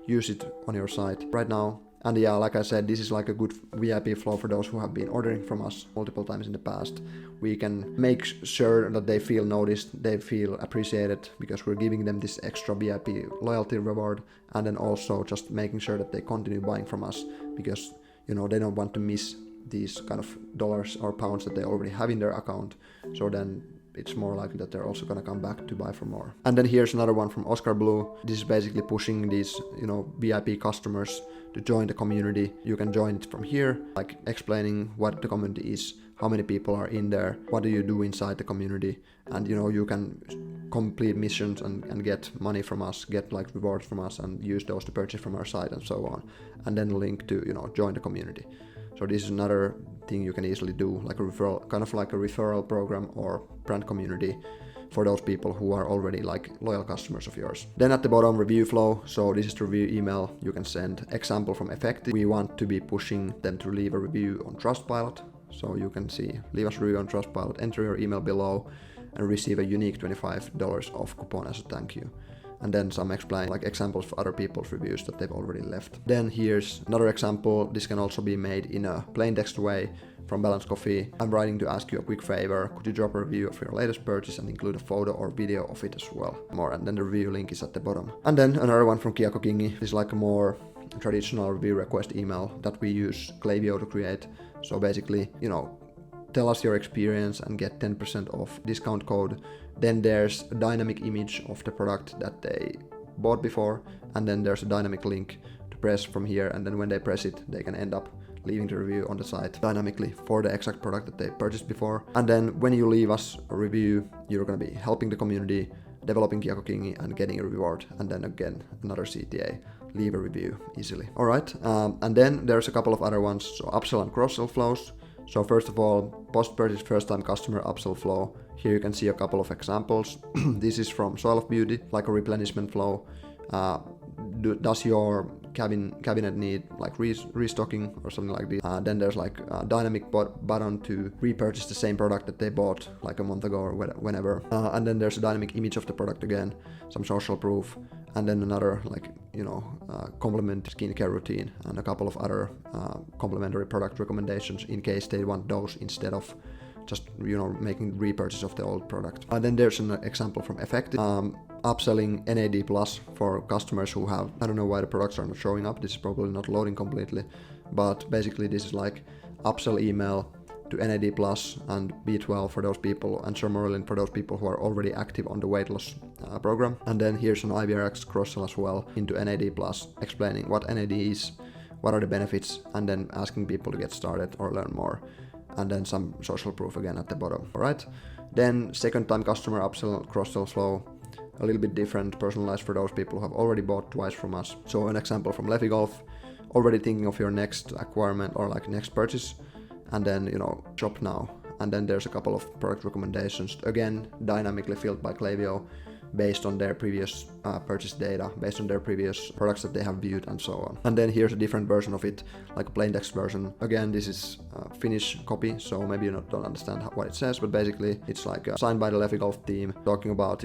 Use it on your site right now. And yeah, like I said, this is like a good VIP flow for those who have been ordering from us multiple times in the past. We can make sure that they feel noticed, they feel appreciated, because we're giving them this extra VIP loyalty reward, and then also just making sure that they continue buying from us, because they don't want to miss these kind of dollars or pounds that they already have in their account. So then it's more likely that they're also going to come back to buy for more. And then here's another one from Oscar Blue. This is basically pushing these, VIP customers to join the community. You can join it from here, like explaining what the community is, how many people are in there, what do you do inside the community, and you can complete missions and get money from us, get like rewards from us, and use those to purchase from our site and so on. And then link to join the community. So this is another thing you can easily do, like a referral, kind of like a referral program or brand community for those people who are already like loyal customers of yours. Then at the bottom, review flow. So this is the review email you can send. Example from Effective. We want to be pushing them to leave a review on Trustpilot. So you can see, leave us a review on Trustpilot, enter your email below, and receive a unique $25 off coupon as a thank you. And then some examples of other people's reviews that they've already left. Then here's another example. This can also be made in a plain text way from Balance Coffee. I'm writing to ask you a quick favor. Could you drop a review of your latest purchase and include a photo or video of it as well? And then the review link is at the bottom. And then another one from Kyakukingi. This is like a more traditional review request email that we use Klaviyo to create. So basically, tell us your experience and get 10% off discount code. Then there's a dynamic image of the product that they bought before, and then there's a dynamic link to press from here, and then when they press it, they can end up leaving the review on the site dynamically for the exact product that they purchased before. And then when you leave us a review, you're going to be helping the community, developing Kyakukingi, and getting a reward. And then again, another CTA. Leave a review easily. Alright, and then there's a couple of other ones. So upsell and cross-sell flows. So first of all, post-purchase first-time customer upsell flow. Here you can see a couple of examples. This is from Soil of Beauty, like a replenishment flow. Does your cabinet need like restocking or something like this? Then there's like a dynamic button to repurchase the same product that they bought like a month ago or whenever. And then there's a dynamic image of the product again, some social proof, and then another complement skincare routine and a couple of other complementary product recommendations in case they want those instead of just making repurchase of the old product. And then there's an example from Effective. Upselling NAD Plus for customers who have, I don't know why the products are not showing up, this is probably not loading completely, but basically this is like upsell email to NAD Plus and B12 for those people, and Sermorelin for those people who are already active on the weight loss program. And then here's an IVRX cross-sell as well into NAD Plus, explaining what NAD is, what are the benefits, and then asking people to get started or learn more. and then some social proof again at the bottom. Alright, then second time customer upsell, cross-sell flow, a little bit different, personalized for those people who have already bought twice from us. So an example from Leffy Golf, already thinking of your next acquirement or like next purchase, and then shop now. And then there's a couple of product recommendations, again dynamically filled by Klaviyo based on their previous purchase data, based on their previous products that they have viewed and so on. And then here's a different version of it, like a plain text version. Again, this is Finnish copy, so maybe you don't understand what it says, but basically it's like signed by the Leffy Golf team, talking about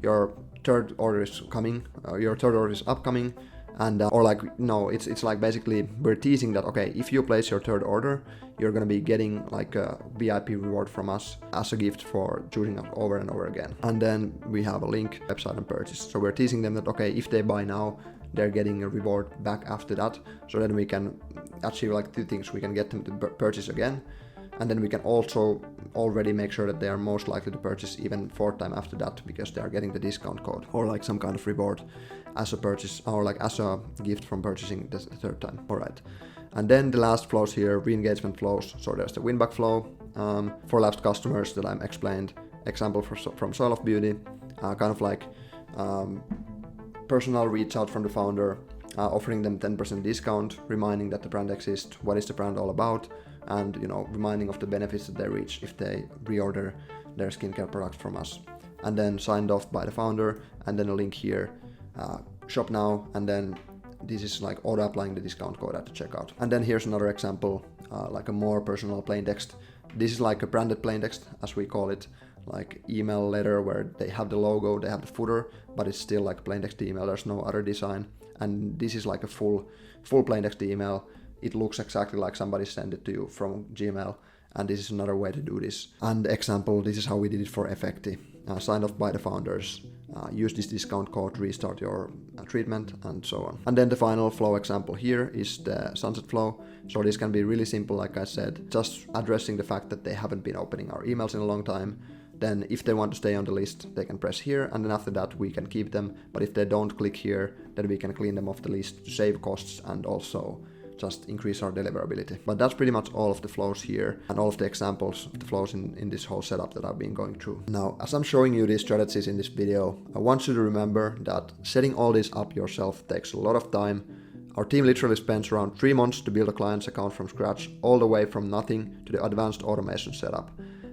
your third order is coming, your third order is upcoming, and it's like basically we're teasing that, okay, if you place your third order, you're gonna be getting like a VIP reward from us as a gift for choosing us over and over again. And then we have a link, website and purchase. So we're teasing them that, okay, if they buy now, they're getting a reward back after that. So then we can achieve like two things. We can get them to purchase again, and then we can also already make sure that they are most likely to purchase even fourth time after that, because they are getting the discount code or like some kind of reward as a purchase, or like as a gift from purchasing the third time. Alright. And then the last flows here, re-engagement flows. So there's the win-back flow for lapsed customers that I'm explained. Example from Soil of Beauty, kind of like personal reach out from the founder, offering them 10% discount, reminding that the brand exists, what is the brand all about, and reminding of the benefits that they reach if they reorder their skincare products from us. And then signed off by the founder, and then a link here, shop now, and then this is like auto applying the discount code at the checkout. And then here's another example, like a more personal plain text. This is like a branded plain text, as we call it, like email letter where they have the logo, they have the footer, but it's still like plain text email, there's no other design. And this is like a full plain text email. It looks exactly like somebody sent it to you from Gmail, and this is another way to do this. And example, this is how we did it for Effecti. Signed off by the founders, use this discount code, restart your treatment, and so on. And then the final flow example here is the sunset flow. So this can be really simple, like I said, just addressing the fact that they haven't been opening our emails in a long time. Then if they want to stay on the list, they can press here, and then after that we can keep them. But if they don't click here, then we can clean them off the list to save costs and also just increase our deliverability. But that's pretty much all of the flows here and all of the examples of the flows in this whole setup that I've been going through. Now, as I'm showing you these strategies in this video, I want you to remember that setting all this up yourself takes a lot of time. Our team literally spends around 3 months to build a client's account from scratch, all the way from nothing to the advanced automation setup.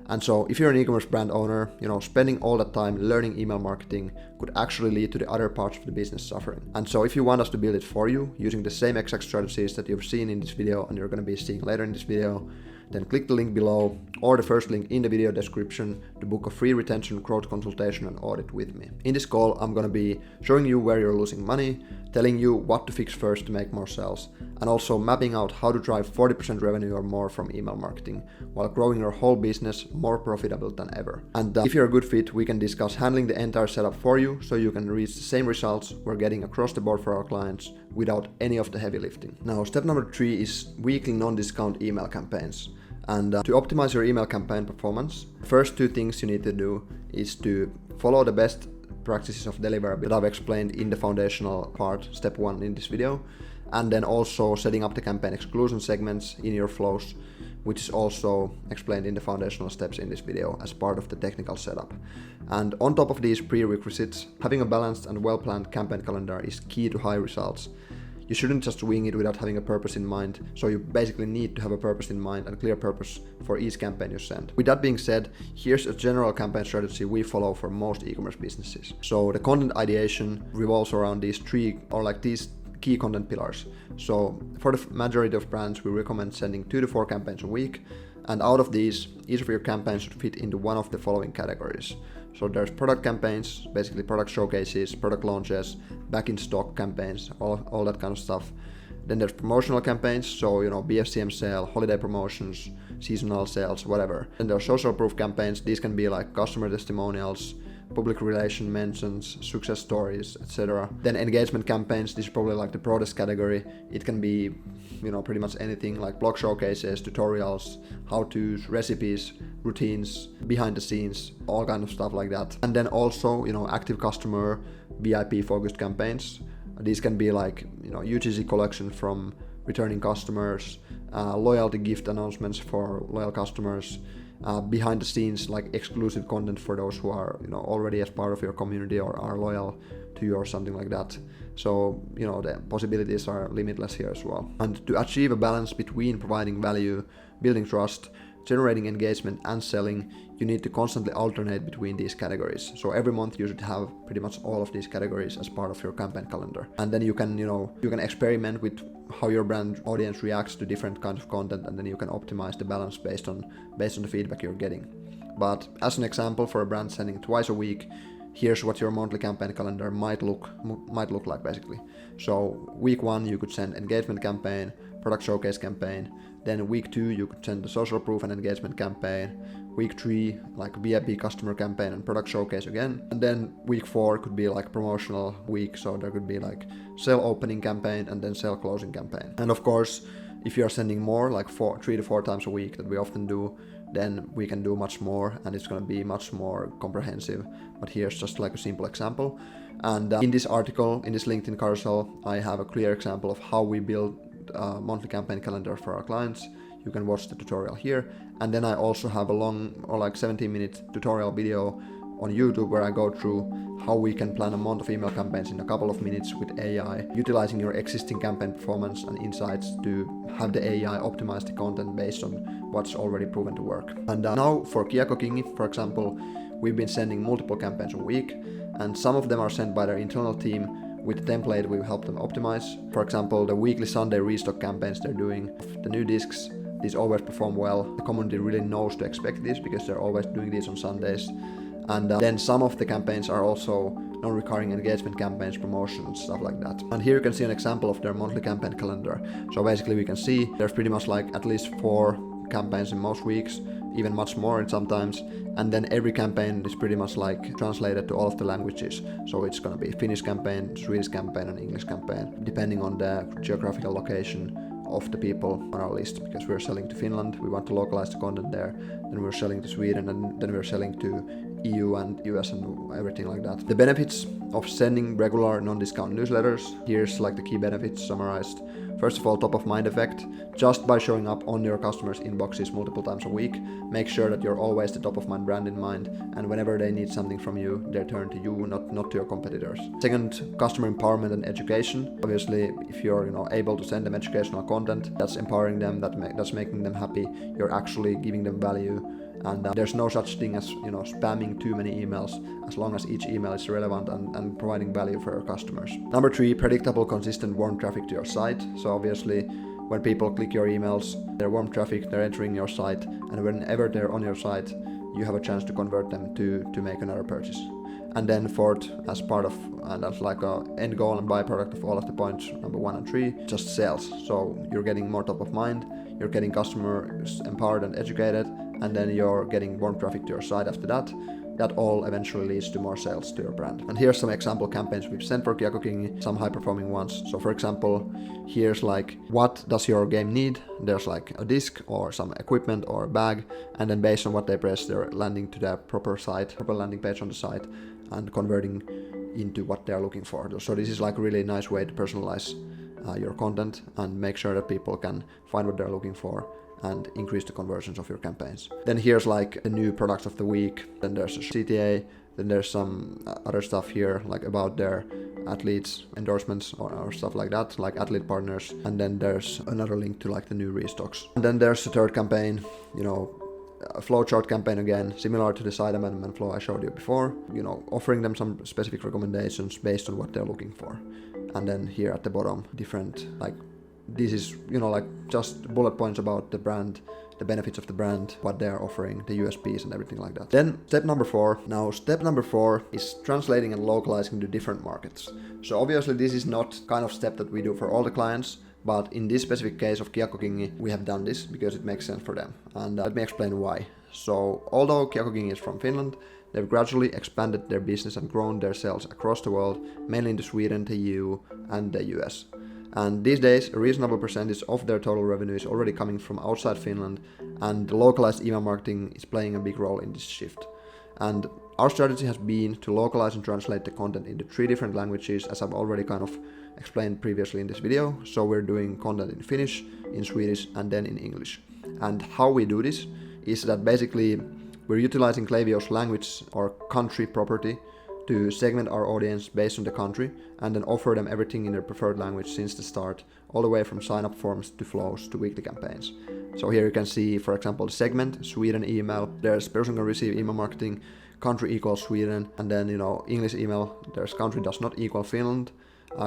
And so if you're an e-commerce brand owner, spending all that time learning email marketing could actually lead to the other parts of the business suffering. And so if you want us to build it for you using the same exact strategies that you've seen in this video and you're going to be seeing later in this video, then click the link below or the first link in the video description to book a free retention, growth consultation and audit with me. In this call, I'm going to be showing you where you're losing money, telling you what to fix first to make more sales, and also mapping out how to drive 40% revenue or more from email marketing while growing your whole business more profitable than ever. And if you're a good fit, we can discuss handling the entire setup for you so you can reach the same results we're getting across the board for our clients without any of the heavy lifting. Now, step number 3 is weekly non-discount email campaigns. And to optimize your email campaign performance, the first 2 things you need to do is to follow the best practices of deliverability that I've explained in the foundational part, step 1 in this video, and then also setting up the campaign exclusion segments in your flows, which is also explained in the foundational steps in this video as part of the technical setup. And on top of these prerequisites, having a balanced and well-planned campaign calendar is key to high results. You shouldn't just wing it without having a purpose in mind, so you basically need to have a purpose in mind and clear purpose for each campaign you send. With that being said, here's a general campaign strategy we follow for most e-commerce businesses. So the content ideation revolves around these these key content pillars. So for the majority of brands, we recommend sending 2 to 4 campaigns a week, and out of these, each of your campaigns should fit into one of the following categories. So there's product campaigns, basically product showcases, product launches, back in stock campaigns, all that kind of stuff. Then there's promotional campaigns, so BFCM sale, holiday promotions, seasonal sales, whatever. Then there are social proof campaigns. These can be like customer testimonials, public relation mentions, success stories, etc. Then engagement campaigns, this is probably like the broadest category. It can be pretty much anything like blog showcases, tutorials, how-tos, recipes, routines, behind the scenes, all kind of stuff like that. And then also active customer VIP focused campaigns. These can be like UGC collection from returning customers, loyalty gift announcements for loyal customers, behind the scenes like exclusive content for those who are already as part of your community or are loyal to you or something like that. So the possibilities are limitless here as well. And to achieve a balance between providing value, building trust, generating engagement and selling, you need to constantly alternate between these categories. So every month you should have pretty much all of these categories as part of your campaign calendar. And then you can experiment with how your brand audience reacts to different kinds of content, and then you can optimize the balance based on the feedback you're getting. But as an example, for a brand sending twice a week, here's what your monthly campaign calendar might look like basically. So week 1 you could send engagement campaign, product showcase campaign. Then week 2 you could send the social proof and engagement campaign. Week 3 like VIP customer campaign and product showcase again. And then week 4 could be like promotional week, so there could be like sale opening campaign and then sale closing campaign. And of course, if you are sending more, like 3 to 4 times a week that we often do, then we can do much more and it's going to be much more comprehensive. But here's just like a simple example. And in this article, in this LinkedIn carousel, I have a clear example of how we build a monthly campaign calendar for our clients. You can watch the tutorial here. And then I also have a long or like 17-minute tutorial video on YouTube where I go through how we can plan a month of email campaigns in a couple of minutes with AI, utilizing your existing campaign performance and insights to have the AI optimize the content based on what's already proven to work. And now for Kiakokingi, for example, we've been sending multiple campaigns a week, and some of them are sent by their internal team with the template we've helped them optimize. For example, the weekly Sunday restock campaigns they're doing, the new discs, these always perform well. The community really knows to expect this because they're always doing these on Sundays. And then some of the campaigns are also non-recurring engagement campaigns, promotions, stuff like that. And here you can see an example of their monthly campaign calendar. So basically we can see there's pretty much like at least 4 campaigns in most weeks, even much more in sometimes. And then every campaign is pretty much like translated to all of the languages. So it's gonna be Finnish campaign, Swedish campaign and English campaign, depending on the geographical location of the people on our list, because we're selling to Finland, we want to localize the content there, then we're selling to Sweden, and then we're selling to EU and US and everything like that. The benefits of sending regular non-discount newsletters, here's like the key benefits summarized. First of all, top of mind effect. Just by showing up on your customers' inboxes multiple times a week, make sure that you're always the top of mind brand in mind, and whenever they need something from you, they turn to you, not to your competitors. Second, customer empowerment and education. Obviously, if you're able to send them educational content, that's empowering them, that's making them happy. You're actually giving them value. And there's no such thing as spamming too many emails, as long as each email is relevant and providing value for your customers. Number 3, predictable, consistent, warm traffic to your site. So obviously, when people click your emails, they're warm traffic, they're entering your site, and whenever they're on your site, you have a chance to convert them to make another purchase. And then fourth, as part of, and that's like a end goal and byproduct of all of the points, number 1 and 3, just sales. So you're getting more top of mind, you're getting customers empowered and educated, and then you're getting warm traffic to your site after that. That all eventually leads to more sales to your brand. And here's some example campaigns we've sent for Kiakokingi, some high performing ones. So for example, here's like, what does your game need? There's like a disc or some equipment or a bag, and then based on what they press, they're landing to their proper landing page on the site and converting into what they're looking for. So this is like a really nice way to personalize your content and make sure that people can find what they're looking for and increase the conversions of your campaigns. Then here's like the new products of the week. Then there's a CTA. Then there's some other stuff here, like about their athletes, endorsements or stuff like that, like athlete partners. And then there's another link to like the new restocks. And then there's a third campaign, a flowchart campaign again, similar to the site amendment flow I showed you before, offering them some specific recommendations based on what they're looking for. And then here at the bottom, different, like, this is, like just bullet points about the brand, the benefits of the brand, what they're offering, the USPs and everything like that. Then step number 4. Now step number 4 is translating and localizing to different markets. So obviously this is not kind of step that we do for all the clients, but in this specific case of Kiakokingi, we have done this because it makes sense for them. And let me explain why. So although Kiakokingi is from Finland, they've gradually expanded their business and grown their sales across the world, mainly into Sweden, the EU and the US. And these days, a reasonable percentage of their total revenue is already coming from outside Finland, and the localized email marketing is playing a big role in this shift. And our strategy has been to localize and translate the content into 3 different languages, as I've already kind of explained previously in this video. So we're doing content in Finnish, in Swedish, and then in English. And how we do this is that basically we're utilizing Klaviyo's language or country property to segment our audience based on the country and then offer them everything in their preferred language since the start, all the way from sign-up forms to flows to weekly campaigns. So here you can see, for example, the segment, Sweden email, there's person can receive email marketing, country equals Sweden, and then, English email, there's country does not equal Finland,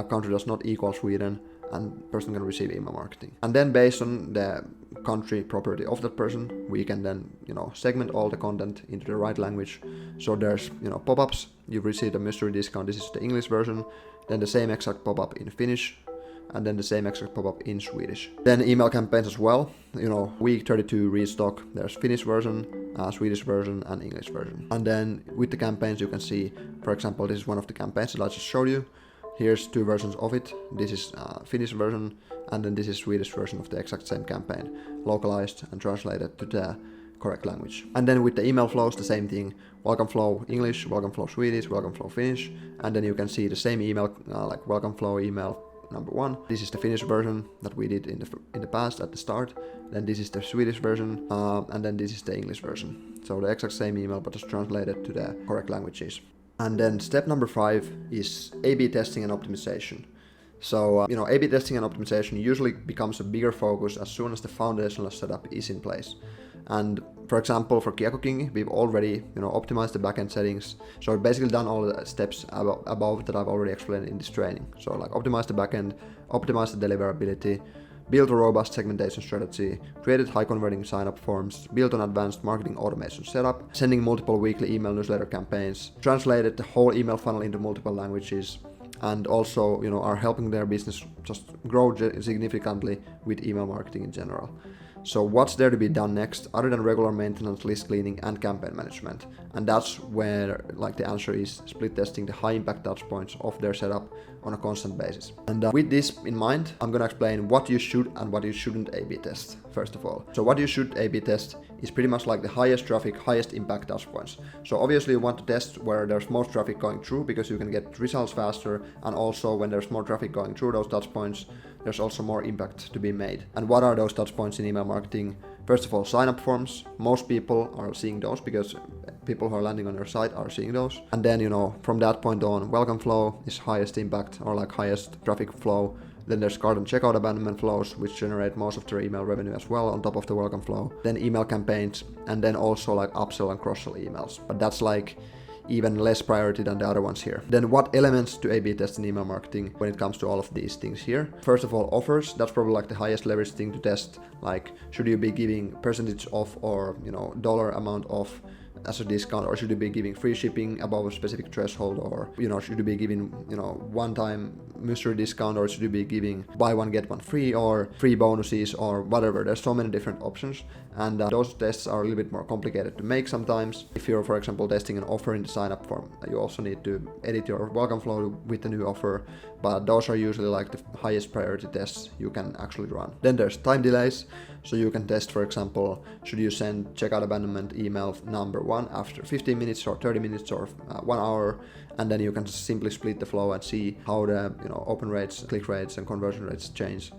country does not equal Sweden, and person can receive email marketing. And then based on the country property of that person, we can then, segment all the content into the right language. So there's, pop-ups, you've received a mystery discount, this is the English version, then the same exact pop-up in Finnish, and then the same exact pop-up in Swedish. Then email campaigns as well, week 32 restock, there's Finnish version, Swedish version, and English version. And then with the campaigns you can see, for example, this is one of the campaigns that I just showed you. Here's two versions of it. This is Finnish version, and then this is Swedish version of the exact same campaign, localized and translated to the correct language. And then with the email flows, the same thing. Welcome flow English, welcome flow Swedish, welcome flow Finnish, and then you can see the same email, like welcome flow email number 1. This is the Finnish version that we did in the past at the start. Then this is the Swedish version, and then this is the English version. So the exact same email, but just translated to the correct languages. And then step number 5 is A/B testing and optimization. So, A/B testing and optimization usually becomes a bigger focus as soon as the foundational setup is in place. And for example, for Kiekoking, we've already, optimized the backend settings. So we've basically done all the steps above that I've already explained in this training. So like optimize the backend, optimize the deliverability, build a robust segmentation strategy, created high converting sign-up forms, built an advanced marketing automation setup, sending multiple weekly email newsletter campaigns, translated the whole email funnel into multiple languages, and also, are helping their business just grow significantly with email marketing in general. So what's there to be done next other than regular maintenance, list cleaning, and campaign management? And that's where the answer is split testing the high impact touch points of their setup on a constant basis. And with this in mind, I'm gonna explain what you should and what you shouldn't A/B test, first of all. So what you should A/B test is pretty much like the highest traffic, highest impact touch points. So obviously you want to test where there's most traffic going through because you can get results faster, and also when there's more traffic going through those touch points, there's also more impact to be made. And what are those touch points in email marketing? First of all, sign-up forms. Most people are seeing those because people who are landing on your site are seeing those. And then, from that point on, welcome flow is highest impact or highest traffic flow. Then there's cart and checkout abandonment flows, which generate most of their email revenue as well on top of the welcome flow. Then email campaigns, and then also upsell and cross-sell emails. But that's even less priority than the other ones here. Then what elements to A/B test in email marketing when it comes to all of these things here? First of all, offers. That's probably the highest leverage thing to test. Should you be giving percentage off or dollar amount off as a discount, or should you be giving free shipping above a specific threshold, or should you be giving one-time mystery discount, or should you be giving buy one get one free, or free bonuses, or whatever. There's so many different options, and those tests are a little bit more complicated to make sometimes. If you're, for example, testing an offer in the sign-up form, you also need to edit your welcome flow with the new offer, but those are usually the highest priority tests you can actually run. Then there's time delays. So you can test, for example, should you send checkout abandonment email number 1 after 15 minutes or 30 minutes or 1 hour, and then you can simply split the flow and see how the open rates, click rates, and conversion rates change.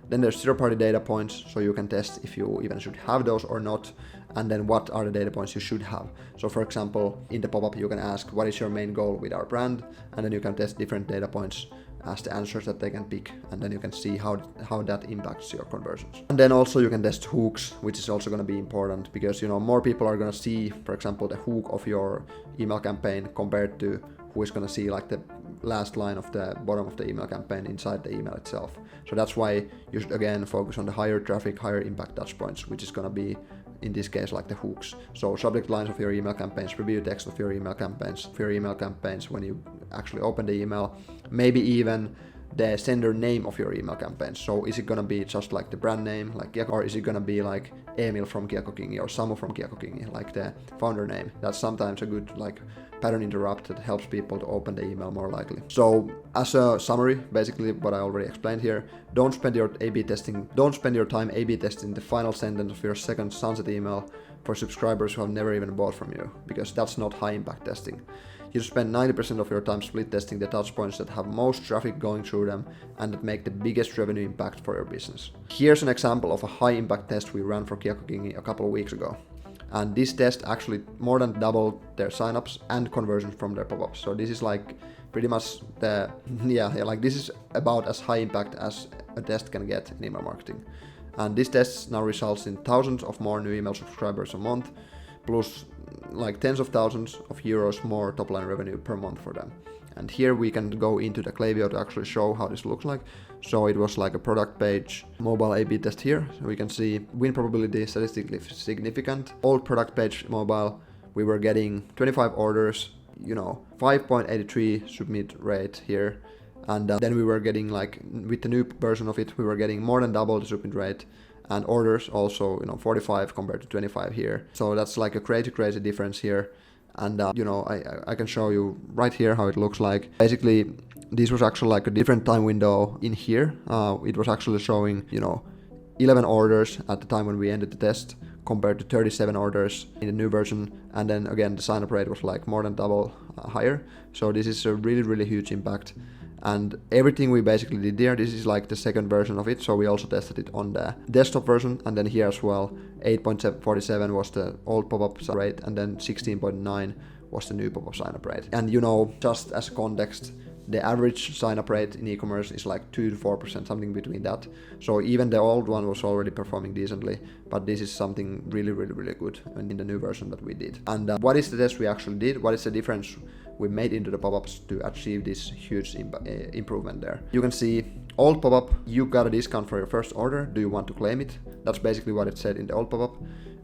Then there's zero-party data points, so you can test if you even should have those or not, and then what are the data points you should have. So for example, in the pop-up you can ask, what is your main goal with our brand? And then you can test different data points as the answers that they can pick, and then you can see how that impacts your conversions. And then also you can test hooks, which is also going to be important because more people are going to see, for example, the hook of your email campaign compared to who is going to see the last line of the bottom of the email campaign inside the email itself. So that's why you should again focus on the higher traffic, higher impact touch points, which is going to be in this case the hooks. So subject lines of your email campaigns, review text of your email campaigns when you actually open the email, maybe even the sender name of your email campaign. So is it gonna be just the brand name, or is it gonna be Emil from Kiekoking or Samu from Kiekoking, the founder name? That's sometimes a good pattern interrupt that helps people to open the email more likely. So as a summary, basically what I already explained here, don't spend your time A/B testing the final sentence of your second sunset email for subscribers who have never even bought from you, because that's not high impact testing. You spend 90% of your time split testing the touchpoints that have most traffic going through them and that make the biggest revenue impact for your business. Here's an example of a high impact test we ran for Kiokokingi a couple of weeks ago. And this test actually more than doubled their signups and conversions from their pop-ups. So this is like pretty much like this is about as high impact as a test can get in email marketing. And this test now results in thousands of more new email subscribers a month, plus like tens of thousands of euros more top line revenue per month for them. And here we can go into the Klaviyo to actually show how this looks like. So it was like a product page mobile A/B test here. So we can see win probability statistically significant. Old product page mobile, we were getting 25 orders, 5.83 submit rate here. And then we were getting like, with the new version of it, we were getting more than double the submit rate. And orders also, 45 compared to 25 here. So that's like a crazy difference here. And I can show you right here how it looks like. Basically, this was actually like a different time window in here. It was actually showing, 11 orders at the time when we ended the test compared to 37 orders in the new version. And then again, the sign-up rate was like more than double higher. So this is a really huge impact. And everything we basically did there, this is like the second version of it, so we also tested it on the desktop version, and then here as well, 8.47 was the old pop-up rate, and then 16.9 was the new pop-up sign-up rate. And just as context, the average sign-up rate in e-commerce is like 2 to 4%, something between that. So even the old one was already performing decently, but this is something really good in the new version that we did. And what is the test we actually did? What is the difference we made into the pop-ups to achieve this huge improvement there? You can see old pop-up, you got a discount for your first order. Do you want to claim it? That's basically what it said in the old pop-up.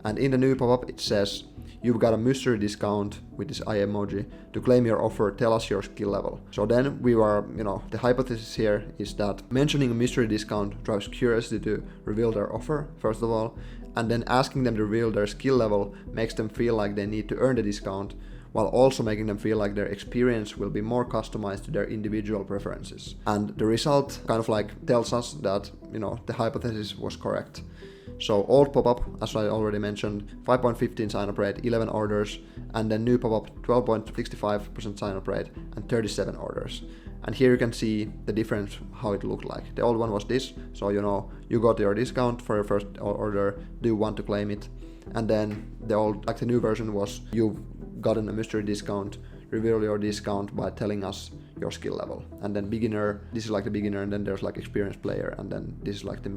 And in the new pop-up, it says, you've got a mystery discount with this eye emoji. To claim your offer, tell us your skill level. So then we were, the hypothesis here is that mentioning a mystery discount drives curiosity to reveal their offer, first of all, and then asking them to reveal their skill level makes them feel like they need to earn the discount, while also making them feel like their experience will be more customized to their individual preferences. And the result kind of like tells us that, the hypothesis was correct. So old pop-up, as I already mentioned, 5.15 sign-up rate, 11 orders, and then new pop-up, 12.65% sign-up rate, and 37 orders. And here you can see the difference, how it looked like. The old one was this, so you got your discount for your first order, do you want to claim it? And then the new version was, you've gotten a mystery discount, reveal your discount by telling us your skill level. And then beginner, this is like the beginner, and then there's like experienced player, and then this is like the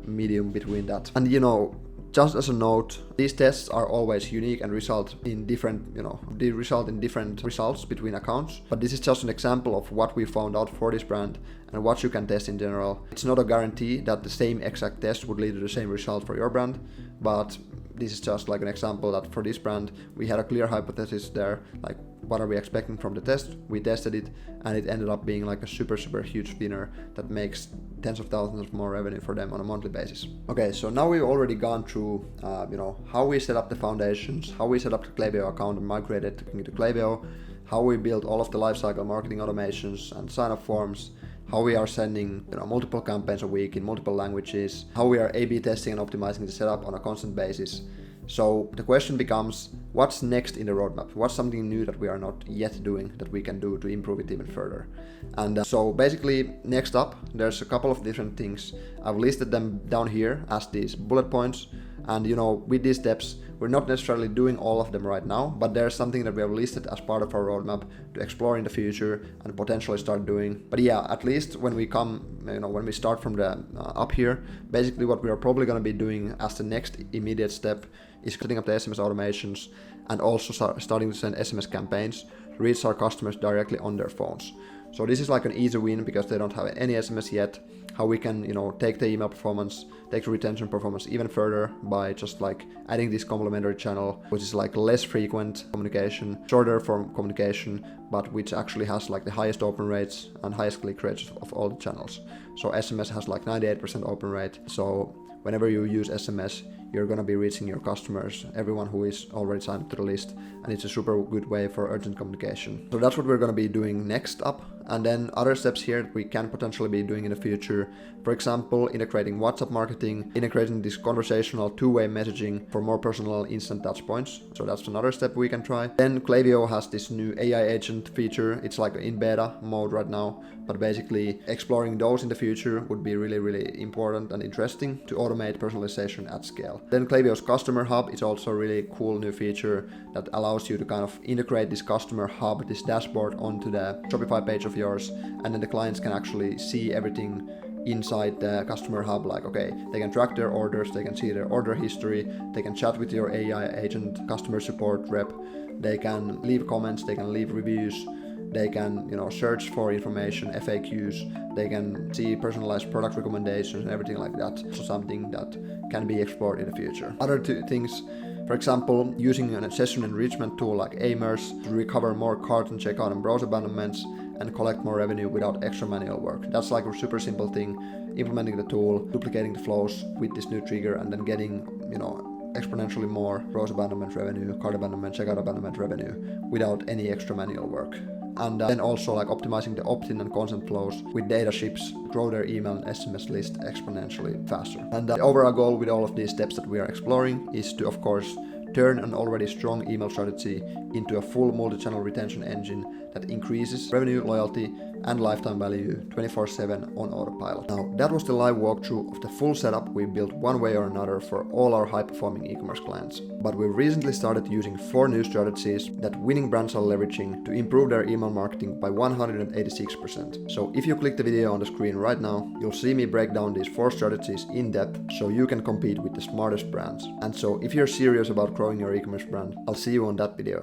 medium between that. And just as a note, these tests are always unique and result in different results between accounts. But this is just an example of what we found out for this brand and what you can test in general. It's not a guarantee that the same exact test would lead to the same result for your brand, but this is just like an example that for this brand, we had a clear hypothesis there, like what are we expecting from the test? We tested it, and it ended up being like a super huge winner that makes tens of thousands of more revenue for them on a monthly basis. Okay, so now we've already gone through, how we set up the foundations, how we set up the Klaviyo account and migrated into Klaviyo, how we built all of the lifecycle marketing automations and sign-up forms, how we are sending multiple campaigns a week in multiple languages, how we are A/B testing and optimizing the setup on a constant basis. So the question becomes, what's next in the roadmap? What's something new that we are not yet doing that we can do to improve it even further? And so basically, next up, there's a couple of different things. I've listed them down here as these bullet points. And with these steps, we're not necessarily doing all of them right now, but there's something that we have listed as part of our roadmap to explore in the future and potentially start doing. But yeah, at least when we when we start from the up here, basically what we are probably going to be doing as the next immediate step is setting up the SMS automations and also starting to send SMS campaigns to reach our customers directly on their phones. So this is like an easy win because they don't have any SMS yet. How we can, take the email performance, take the retention performance even further by just like adding this complementary channel, which is like less frequent communication, shorter form communication, but which actually has like the highest open rates and highest click rates of all the channels. So SMS has like 98% open rate. So whenever you use SMS, you're gonna be reaching your customers, everyone who is already signed up to the list, and it's a super good way for urgent communication. So that's what we're gonna be doing next up. And then other steps here that we can potentially be doing in the future, for example, integrating WhatsApp marketing, integrating this conversational two-way messaging for more personal instant touch points. So that's another step we can try. Then Klaviyo has this new AI agent feature. It's like in beta mode right now, but basically exploring those in the future would be really, really important and interesting to automate personalization at scale. Then Klaviyo's customer hub is also a really cool new feature that allows you to kind of integrate this customer hub, this dashboard, onto the Shopify page of yours, and then the clients can actually see everything inside the customer hub. Like, okay, they can track their orders, they can see their order history, they can chat with your AI agent, customer support rep, they can leave comments, they can leave reviews, they can, search for information, FAQs, they can see personalized product recommendations and everything like that. So something that can be explored in the future. Other two things, for example, using a session enrichment tool like Aimers to recover more cart and checkout and browse abandonments and collect more revenue without extra manual work. That's like a super simple thing, implementing the tool, duplicating the flows with this new trigger, and then getting, exponentially more browse abandonment revenue, cart abandonment, checkout abandonment revenue without any extra manual work. And then also like optimizing the opt-in and consent flows with data ships, grow their email and SMS list exponentially faster. And the overall goal with all of these steps that we are exploring is to, of course, turn an already strong email strategy into a full multi-channel retention engine that increases revenue, loyalty, and lifetime value 24/7 on autopilot. Now, that was the live walkthrough of the full setup we built one way or another for all our high-performing e-commerce clients. But we recently started using 4 new strategies that winning brands are leveraging to improve their email marketing by 186%. So if you click the video on the screen right now, you'll see me break down these 4 strategies in depth so you can compete with the smartest brands. And so if you're serious about growing your e-commerce brand, I'll see you on that video.